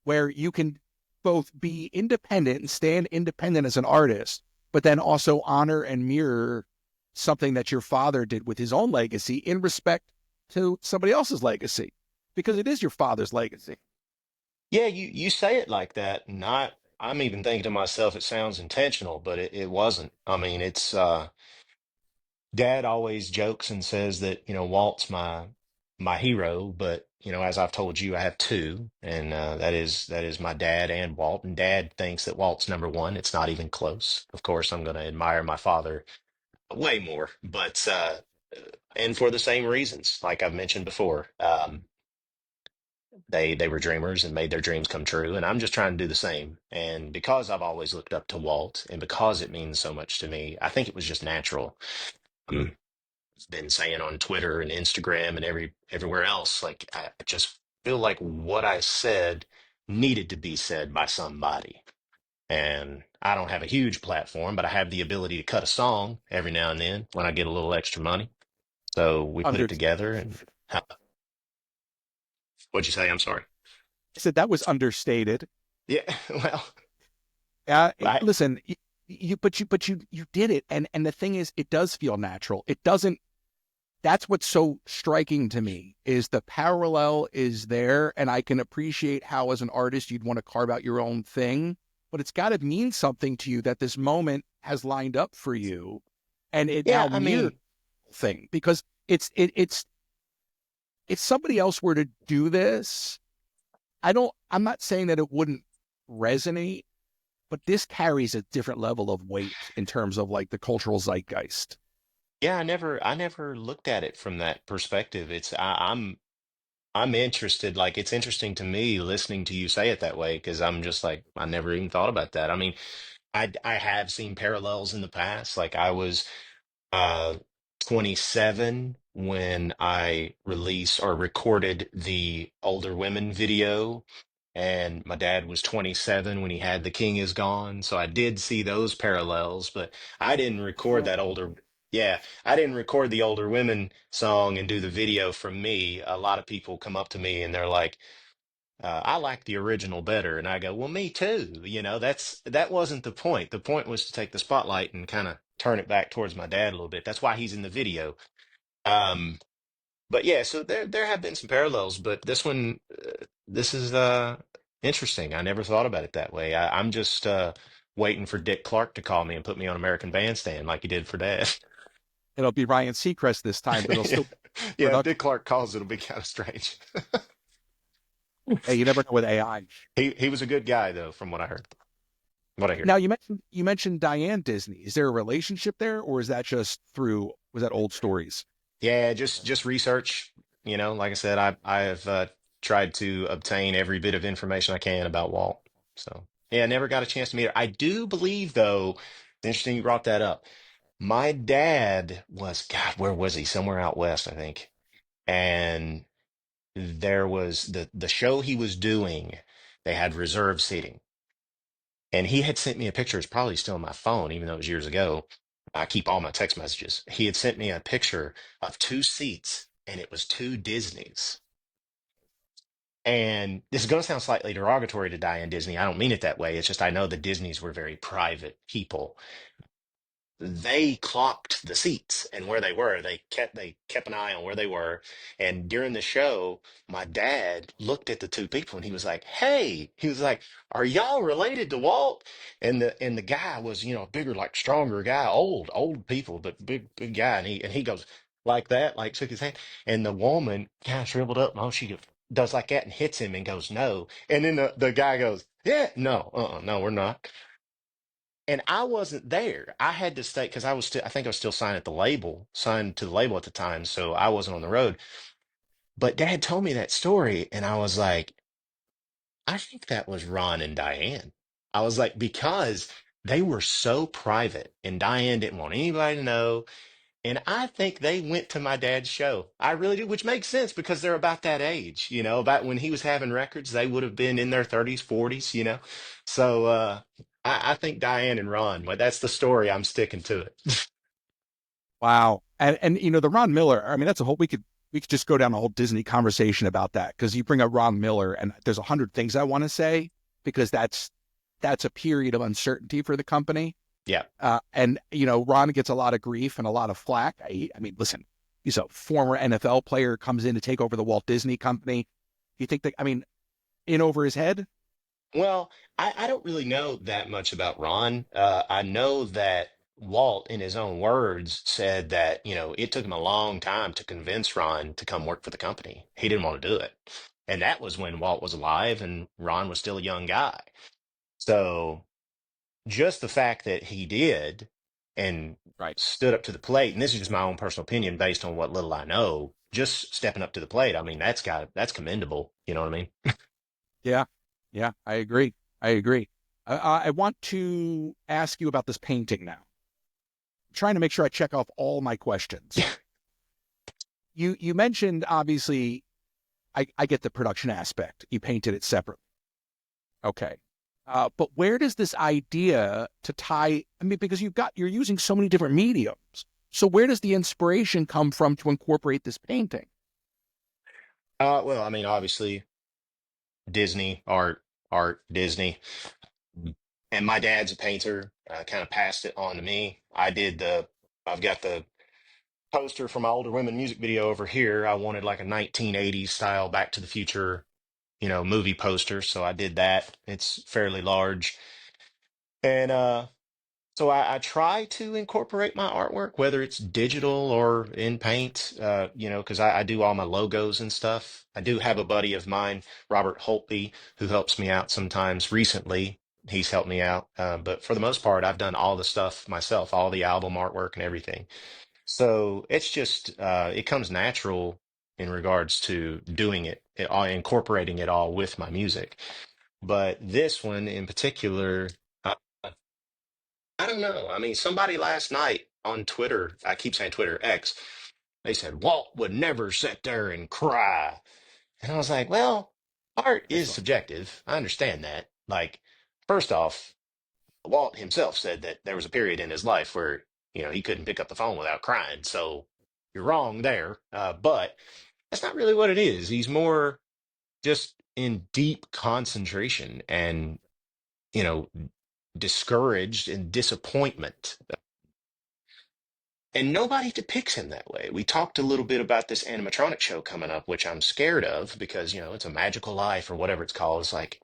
where you can both be independent and stand independent as an artist, but then also honor and mirror something that your father did with his own legacy in respect to somebody else's legacy? Because it is your father's legacy. Yeah, you say it like that, and I'm even thinking to myself, it sounds intentional, but it wasn't. I mean, it's Dad always jokes and says that, Walt's my hero, but as I've told you, I have two, and that is my dad and Walt. And Dad thinks that Walt's number one. It's not even close. Of course, I'm going to admire my father way more, but and for the same reasons, like I've mentioned before. They were dreamers and made their dreams come true, and I'm just trying to do the same. And because I've always looked up to Walt, and because it means so much to me, I think it was just natural. I've been saying on Twitter and Instagram and everywhere else, like I just feel like what I said needed to be said by somebody. And I don't have a huge platform, but I have the ability to cut a song every now and then when I get a little extra money. So we put it Under together. And what'd you say? I'm sorry. I said that was understated. Yeah, well, I Listen, you did it, and the thing is, it does feel natural. It doesn't. That's what's so striking to me is the parallel is there, and I can appreciate how, as an artist, you'd want to carve out your own thing, but it's got to mean something to you that this moment has lined up for you, and it now yeah, I mirrors mean, the thing because it's if somebody else were to do this, I'm not saying that it wouldn't resonate, but this carries a different level of weight in terms of like the cultural zeitgeist. yeah, I never looked at it from that perspective. I'm interested, like it's interesting to me listening to you say it that way because I'm just like I never even thought about that. I mean, I have seen parallels in the past. Like I was uh 27 when I released or recorded the Older Women video, and my dad was 27 when he had The King Is Gone. So I did see those parallels, but I didn't record that older. Yeah, I didn't record the Older Women song and do the video from me. A lot of people come up to me and they're like, I like the original better. And I go, well, me too. That wasn't the point. The point was to take the spotlight and kind of turn it back towards my dad a little bit. That's why he's in the video. Um, but yeah, so there have been some parallels, but this is interesting. I never thought about it that way. I'm just waiting for Dick Clark to call me and put me on American Bandstand like he did for Dad. It'll be Ryan Seacrest this time, but it'll Yeah, still be yeah. If productive. Dick Clark calls, it'll be kind of strange. Hey, you never know with AI. He was a good guy though, from what I heard, what I hear. Now you mentioned Diane Disney. Is there a relationship there, or is that just through was that old stories? Yeah, just research. Like I said, I have tried to obtain every bit of information I can about Walt. So yeah, never got a chance to meet her. I do believe though, it's interesting you brought that up. My dad was, God, where was he? Somewhere out west, I think. And there was the show he was doing, they had reserved seating. And he had sent me a picture. It's probably still on my phone, even though it was years ago. I keep all my text messages. He had sent me a picture of two seats, and it was two Disneys. And this is going to sound slightly derogatory to Diane Disney. I don't mean it that way. It's just I know the Disneys were very private people. They clocked the seats and where they were. They kept an eye on where they were. And during the show, my dad looked at the two people and he was like, "Hey," he was like, "Are y'all related to Walt?" And the guy was, a bigger, like stronger guy, old people, but big guy. And he goes like that, like shook his hand. And the woman kind of shriveled up, and she does like that and hits him and goes, "No." And then the guy goes, "Yeah, no, no, we're not." And I wasn't there. I had to stay because I think I was still signed to the label at the time, so I wasn't on the road. But Dad told me that story, and I was like, I think that was Ron and Diane. I was like, because they were so private, and Diane didn't want anybody to know. And I think they went to my dad's show. I really do, which makes sense because they're about that age, about when he was having records, they would have been in their 30s, 40s. So I think Diane and Ron, well, that's the story. I'm sticking to it. Wow. And the Ron Miller, I mean, that's a whole we could just go down a whole Disney conversation about that because you bring up Ron Miller and there's 100 things I want to say because that's a period of uncertainty for the company. Yeah. And Ron gets a lot of grief and a lot of flack. I mean, listen, he's a former NFL player, comes in to take over the Walt Disney company. You think that, I mean, in over his head? Well, I don't really know that much about Ron. I know that Walt, in his own words, said that, it took him a long time to convince Ron to come work for the company. He didn't want to do it. And that was when Walt was alive and Ron was still a young guy. So just the fact that he did and Right. stood up to the plate, and this is just my own personal opinion based on what little I know, just stepping up to the plate, I mean, that's commendable. You know what I mean? Yeah. Yeah. I agree. I agree. I want to ask you about this painting now. I'm trying to make sure I check off all my questions. You mentioned obviously I get the production aspect. You painted it separately. Okay. But where does this idea to tie, I mean, because you're using so many different mediums. So where does the inspiration come from to incorporate this painting? Well, I mean, obviously Disney, art, Disney. And my dad's a painter, kind of passed it on to me. I've got the poster for my older women music video over here. I wanted like a 1980s style Back to the Future, movie poster. So I did that. It's fairly large. And so I try to incorporate my artwork, whether it's digital or in paint, because I do all my logos and stuff. I do have a buddy of mine, Robert Holtby, who helps me out sometimes. Recently, he's helped me out. But for the most part, I've done all the stuff myself, all the album artwork and everything. So it's just, it comes natural in regards to doing incorporating it all with my music. But this one in particular, uh, I don't know. I mean, somebody last night on Twitter, I keep saying Twitter, X, they said Walt would never sit there and cry. And I was like, well, art I is saw. subjective. I understand that. Like, first off, Walt himself said that there was a period in his life where, he couldn't pick up the phone without crying. So you're wrong there. But that's not really what it is. He's more just in deep concentration and, you know, discouraged and disappointment. And nobody depicts him that way. We talked a little bit about this animatronic show coming up, which I'm scared of because, it's a magical life or whatever it's called. It's like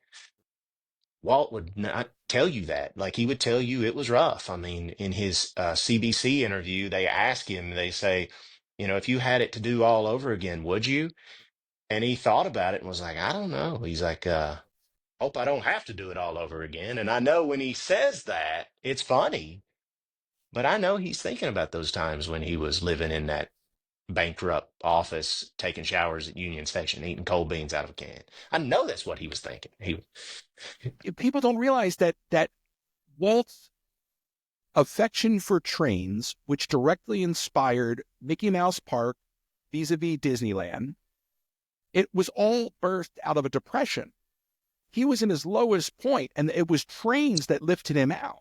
Walt would not tell you that. Like he would tell you it was rough. I mean, in his CBC interview, they ask him, they say, if you had it to do all over again, would you? And he thought about it and was like, I don't know. He's like, hope I don't have to do it all over again. And I know when he says that, it's funny, but I know he's thinking about those times when he was living in that bankrupt office, taking showers at Union Station, eating cold beans out of a can. I know that's what he was thinking. People don't realize that Walt's affection for trains, which directly inspired Mickey Mouse Park vis-a-vis Disneyland, it was all birthed out of a depression. He was in his lowest point, and it was trains that lifted him out.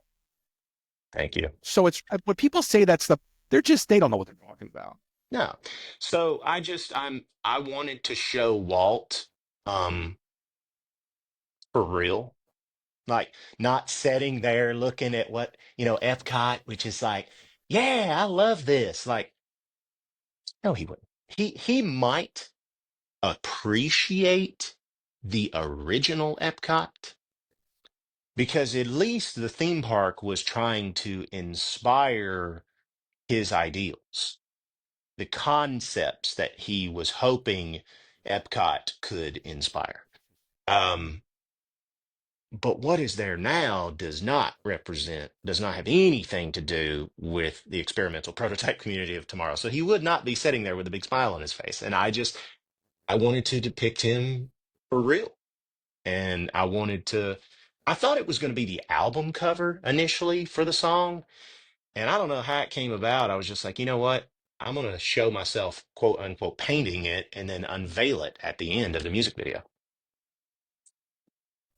Thank you. So it's when people say that stuff, they don't know what they're talking about. No. So I wanted to show Walt um for real. Like not sitting there looking at what, Epcot, which is like, yeah, I love this. Like, no, he wouldn't. He might appreciate the original Epcot because at least the theme park was trying to inspire his ideals, the concepts that he was hoping Epcot could inspire. Um, but what is there now does not have anything to do with the experimental prototype community of tomorrow. So he would not be sitting there with a big smile on his face. And I wanted to depict him for real. And I thought it was going to be the album cover initially for the song. And I don't know how it came about. I was just like, you know what? I'm going to show myself, quote unquote, painting it and then unveil it at the end of the music video.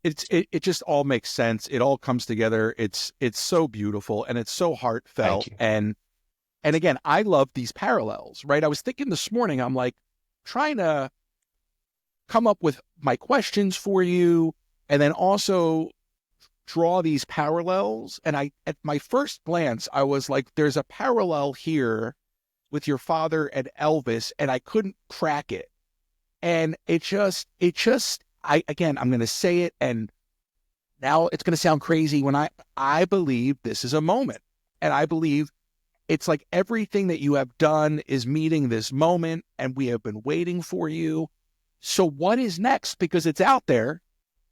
It just all makes sense. It all comes together. It's so beautiful and it's so Thank heartfelt. you. And again, I love these parallels, right? I was thinking this morning, I'm like trying to come up with my questions for you and then also draw these parallels. And at my first glance, I was like, there's a parallel here with your father and Elvis, and I couldn't crack it. And again, I'm going to say it, and now it's going to sound crazy when I believe this is a moment. And I believe it's like everything that you have done is meeting this moment, and we have been waiting for you. So what is next? Because it's out there.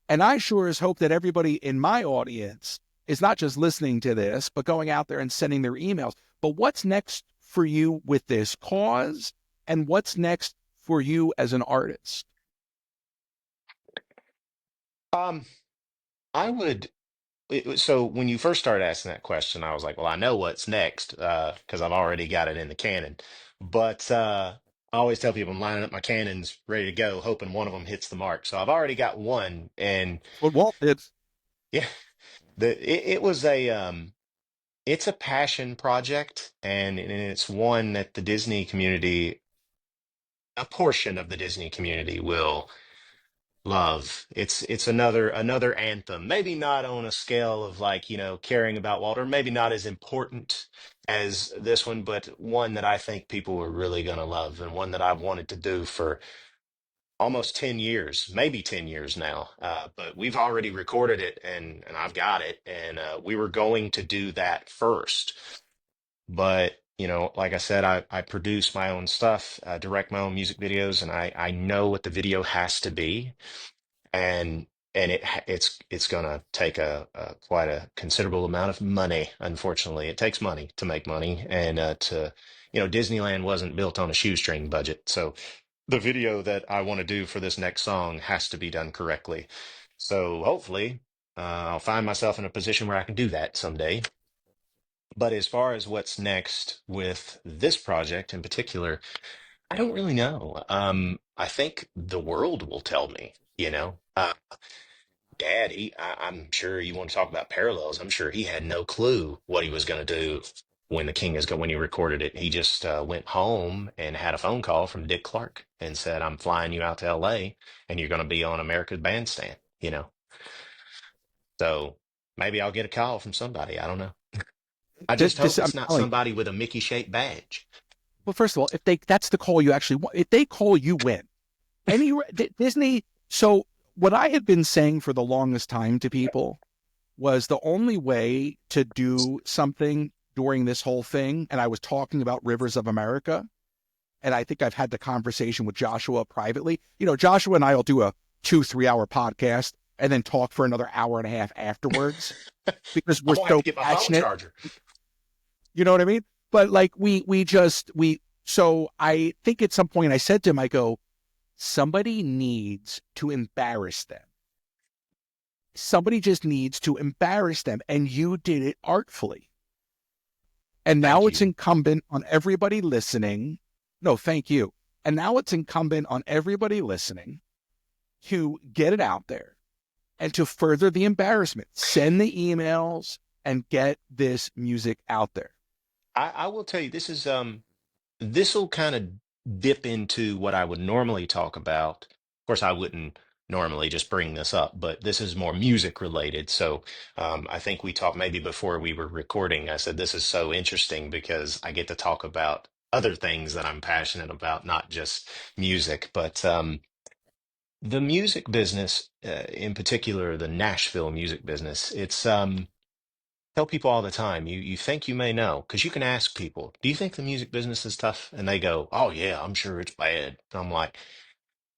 And I sure as hope that everybody in my audience is not just listening to this, but going out there and sending their emails. But what's next for you with this cause? And what's next for you as an artist? Um, I would. So when you first started asking that question, I was like, well, I know what's next because I've already got it in the cannon. But I always tell people I'm lining up my cannons ready to go, hoping one of them hits the mark. So I've already got one, and That's what Walt did. yeah, it was it's a passion project, and it's one that the Disney community, a portion of the Disney community, will love. It's another anthem. Maybe not on a scale of like, caring about Walter, maybe not as important as this one, but one that I think people are really gonna love and one that I've wanted to do for almost 10 years, maybe 10 years now. But we've already recorded it and I've got it. And we were going to do that first. But, like I said, I produce my own stuff, direct my own music videos, and I know what the video has to be, and it's gonna take a quite a considerable amount of money. Unfortunately, it takes money to make money, and to Disneyland wasn't built on a shoestring budget. So the video that I want to do for this next song has to be done correctly. So hopefully, I'll find myself in a position where I can do that someday. But as far as what's next with this project in particular, I don't really know. I think the world will tell me, Dad, I'm sure you want to talk about parallels. I'm sure he had no clue what he was going to do when when he recorded it. He just went home and had a phone call from Dick Clark and said, "I'm flying you out to L.A. and you're going to be on America's Bandstand." So maybe I'll get a call from somebody. I don't know. I just hope I'm it's not telling you. somebody with a Mickey shaped badge. Well, first of all, if that's the call you actually want, if they call, you win. Disney. So what I had been saying for the longest time to people was the only way to do something during this whole thing. And I was talking about Rivers of America. And I think I've had the conversation with Joshua privately. Joshua and I will do a 2-3 hour podcast and then talk for another hour and a half afterwards because we're I'm gonna have so to get my phone passionate. charger. You know what I mean? But like so I think at some point I said to him, I go, somebody needs to embarrass them. Somebody just needs to embarrass them. And you did it artfully. And Thank now it's you. incumbent on everybody listening. No, thank you. And now it's incumbent on everybody listening to get it out there and to further the embarrassment. Send the emails and get this music out there. I will tell you, this will kind of dip into what I would normally talk about. Of course, I wouldn't normally just bring this up, but this is more music related. So I think we talked maybe before we were recording. I said this is so interesting because I get to talk about other things that I'm passionate about, not just music. But the music business, in particular, the Nashville music business, it's tell people all the time, you think you may know, because you can ask people, do you think the music business is tough? And they go, oh yeah, I'm sure it's bad. And I'm like,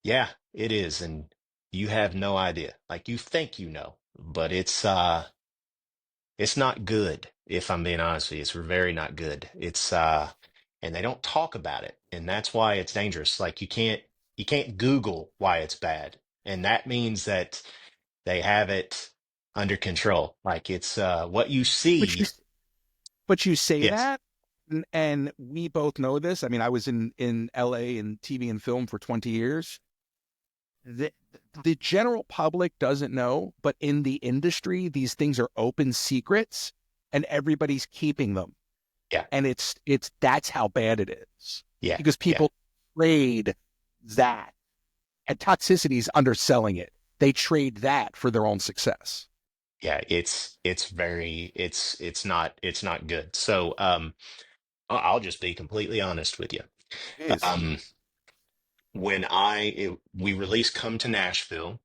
yeah, it is. And you have no idea. Like you think you know, but it's not good, if I'm being honest with you. It's very not good. It's and they don't talk about it. And that's why it's dangerous. Like you can't Google why it's bad. And that means that they have it under control. Like it's what you But you see. but you say Yes. that. And we both know this. I mean, I was in LA in TV and film for 20 years. The, the general public doesn't know, but in the industry, these things are open secrets and everybody's keeping them. Yeah, And it's that's how bad it is yeah, because yeah, people trade that, and toxicity is underselling it. They trade that for their own success. yeah. It's very it's not good. So I'll just be completely honest with you. Jeez. Um, we released "Come to Nashville,"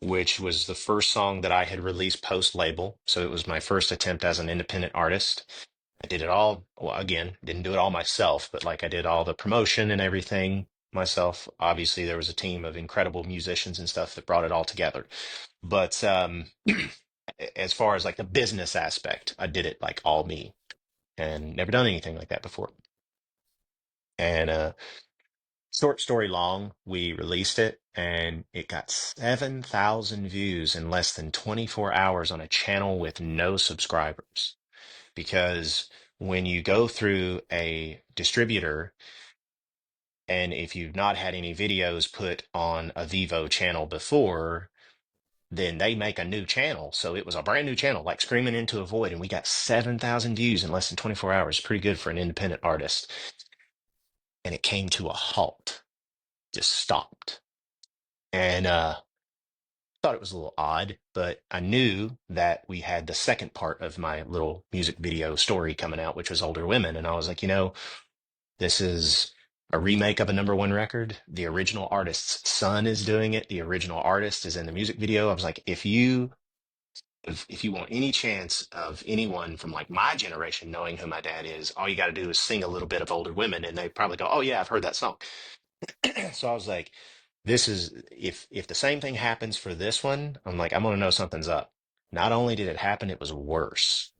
which was the first song that I had released post label. So it was my first attempt as an independent artist. I did it all, well, again, didn't do it all myself, but like I did all the promotion and everything myself. Obviously, there was a team of incredible musicians and stuff that brought it all together. But as far as like the business aspect, I did it like all me and never done anything like that before. And short story long, we released it and it got 7,000 views in less than 24 hours on a channel with no subscribers. Because when you go through a distributor, and if you've not had any videos put on a Vivo channel before, then they make a new channel. So it was a brand new channel, like screaming into a void. And we got 7,000 views in less than 24 hours. Pretty good for an independent artist. And it came to a halt, just stopped. And thought it was a little odd, but I knew that we had the second part of my little music video story coming out, which was Older Women. And I was like, this is a remake of a number one record. The original artist's son is doing it. The original artist is in the music video. I was like, if you want any chance of anyone from like my generation knowing who my dad is, all you got to do is sing a little bit of Older Women, and they probably go, "Oh yeah, I've heard that song." So I was like, this is if the same thing happens for this one, I'm like, I'm gonna know something's up. Not only did it happen, it was worse.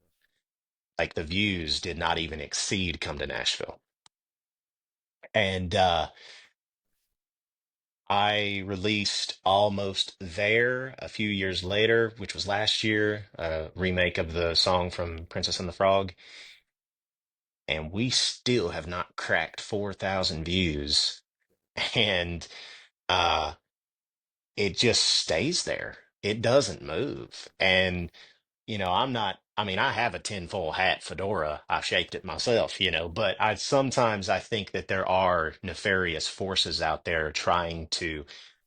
Like the views did not even exceed "Come to Nashville." And I released Almost There a few years later, which was last year, a remake of the song from Princess and the Frog. And we still have not cracked 4,000 views. And uh, it just stays there. It doesn't move. And I'm not, I mean, I have a tinfoil hat fedora. I've shaped it myself, but I think that there are nefarious forces out there trying to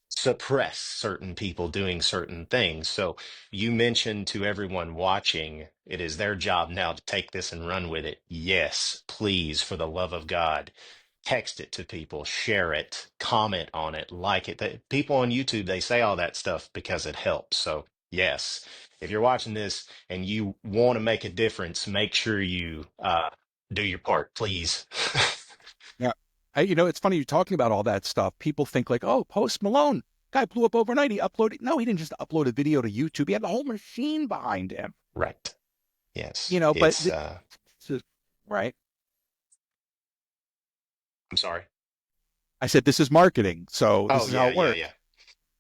suppress certain people doing certain things. So you mentioned to everyone watching, it is their job now to take this and run with it. Yes, please, for the love of God, text it to people, share it, comment on it, like it. People on YouTube, they say all that stuff because it helps. So, yes, if you're watching this and you want to make a difference, make sure you do your part, please. Yeah. It's funny you're talking about all that stuff. People think like, oh, Post Malone, guy blew up overnight. He uploaded. No, he didn't just upload a video to YouTube. He had the whole machine behind him. Right. Yes. But It's, right. I'm sorry. I said this is marketing, so this Oh, is how yeah, it yeah, works. yeah.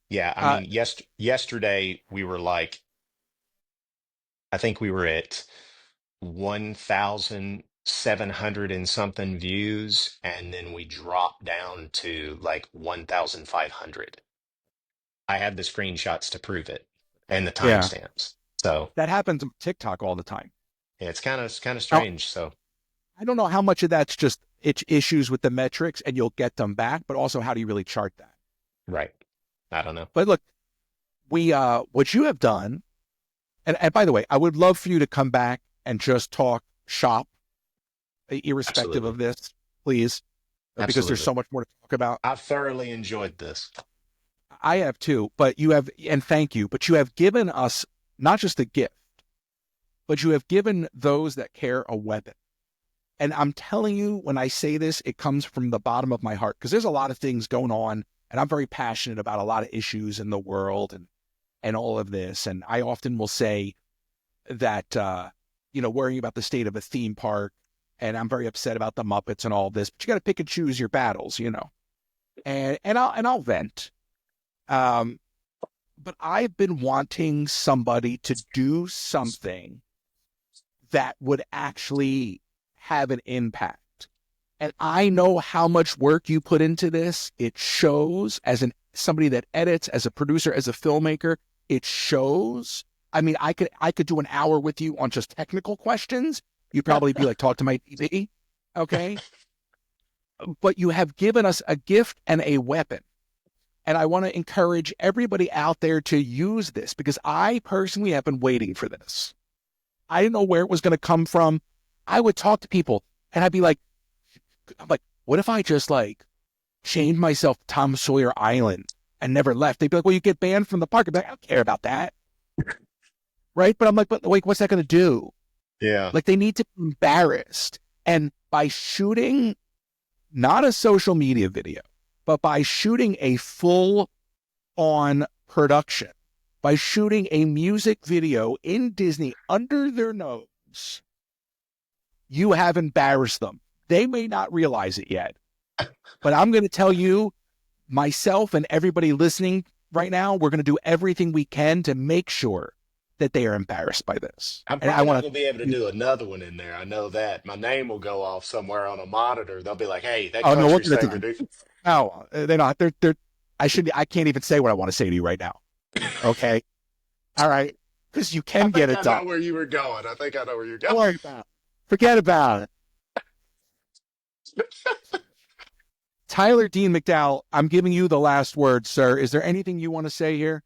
Yeah, I Uh, mean, yesterday we were like, I think we were at 1,700 and something views, and then we dropped down to like 1,500. I have the screenshots to prove it and the yeah, timestamps. So that happens on TikTok all the time. yeah, it's kind of Now, strange. So I don't know how much of that's just issues with the metrics, and you'll get them back, but also how do you really chart that? right, I don't know. But look, we what you have done, and by the way, I would love for you to come back and just talk shop, irrespective Absolutely, of this, please, because there's absolutely. so much more to talk about. I've thoroughly enjoyed this. I have too, but you have, and thank you, but you have given us not just a gift, but you have given those that care a weapon. And I'm telling you, when I say this, it comes from the bottom of my heart because there's a lot of things going on, and I'm very passionate about a lot of issues in the world and all of this. And I often will say that worrying about the state of a theme park, and I'm very upset about the Muppets and all this, but you got to pick and choose your battles. And I'll vent. Um, but I've been wanting somebody to do something that would actually have an impact. And I know how much work you put into this. It shows as somebody that edits, as a producer, as a filmmaker. It shows. I mean, I could do an hour with you on just technical questions. You'd probably be like, talk to my TV. Okay. But you have given us a gift and a weapon. And I want to encourage everybody out there to use this, because I personally have been waiting for this. I didn't know where it was going to come from. I would talk to people and I'd be like, I'm like, what if I just like chained myself to Tom Sawyer Island and never left? They'd be like, well, you get banned from the park. I'd be like, I don't care about that. Right. But I'm like, but wait, what's that going to do? Yeah. Like, they need to be embarrassed. And by shooting not a social media video, but by shooting a full on production, by shooting a music video in Disney under their nose, you have embarrassed them. They may not realize it yet, but I'm going to tell you, myself and everybody listening right now, we're going to do everything we can to make sure that they are embarrassed by this. I'm And I probably not want going to be able to to, do another one in there. I know that. My name will go off somewhere on a monitor. They'll be like, hey, that oh no, we're country going to singer, do, dude. no, they're not, I can't even say what I want to say to you right now. Okay. All right. Because you I can get think it I done. know where you were going. I think I know where you're going. Don't worry about it. Forget about it. Tyler Dean McDowell, I'm giving you the last word, sir. Is there anything you want to say here?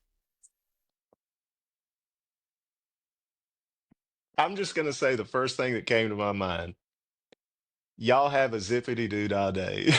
I'm just going to say the first thing that came to my mind. Y'all have a zippity doo dah day.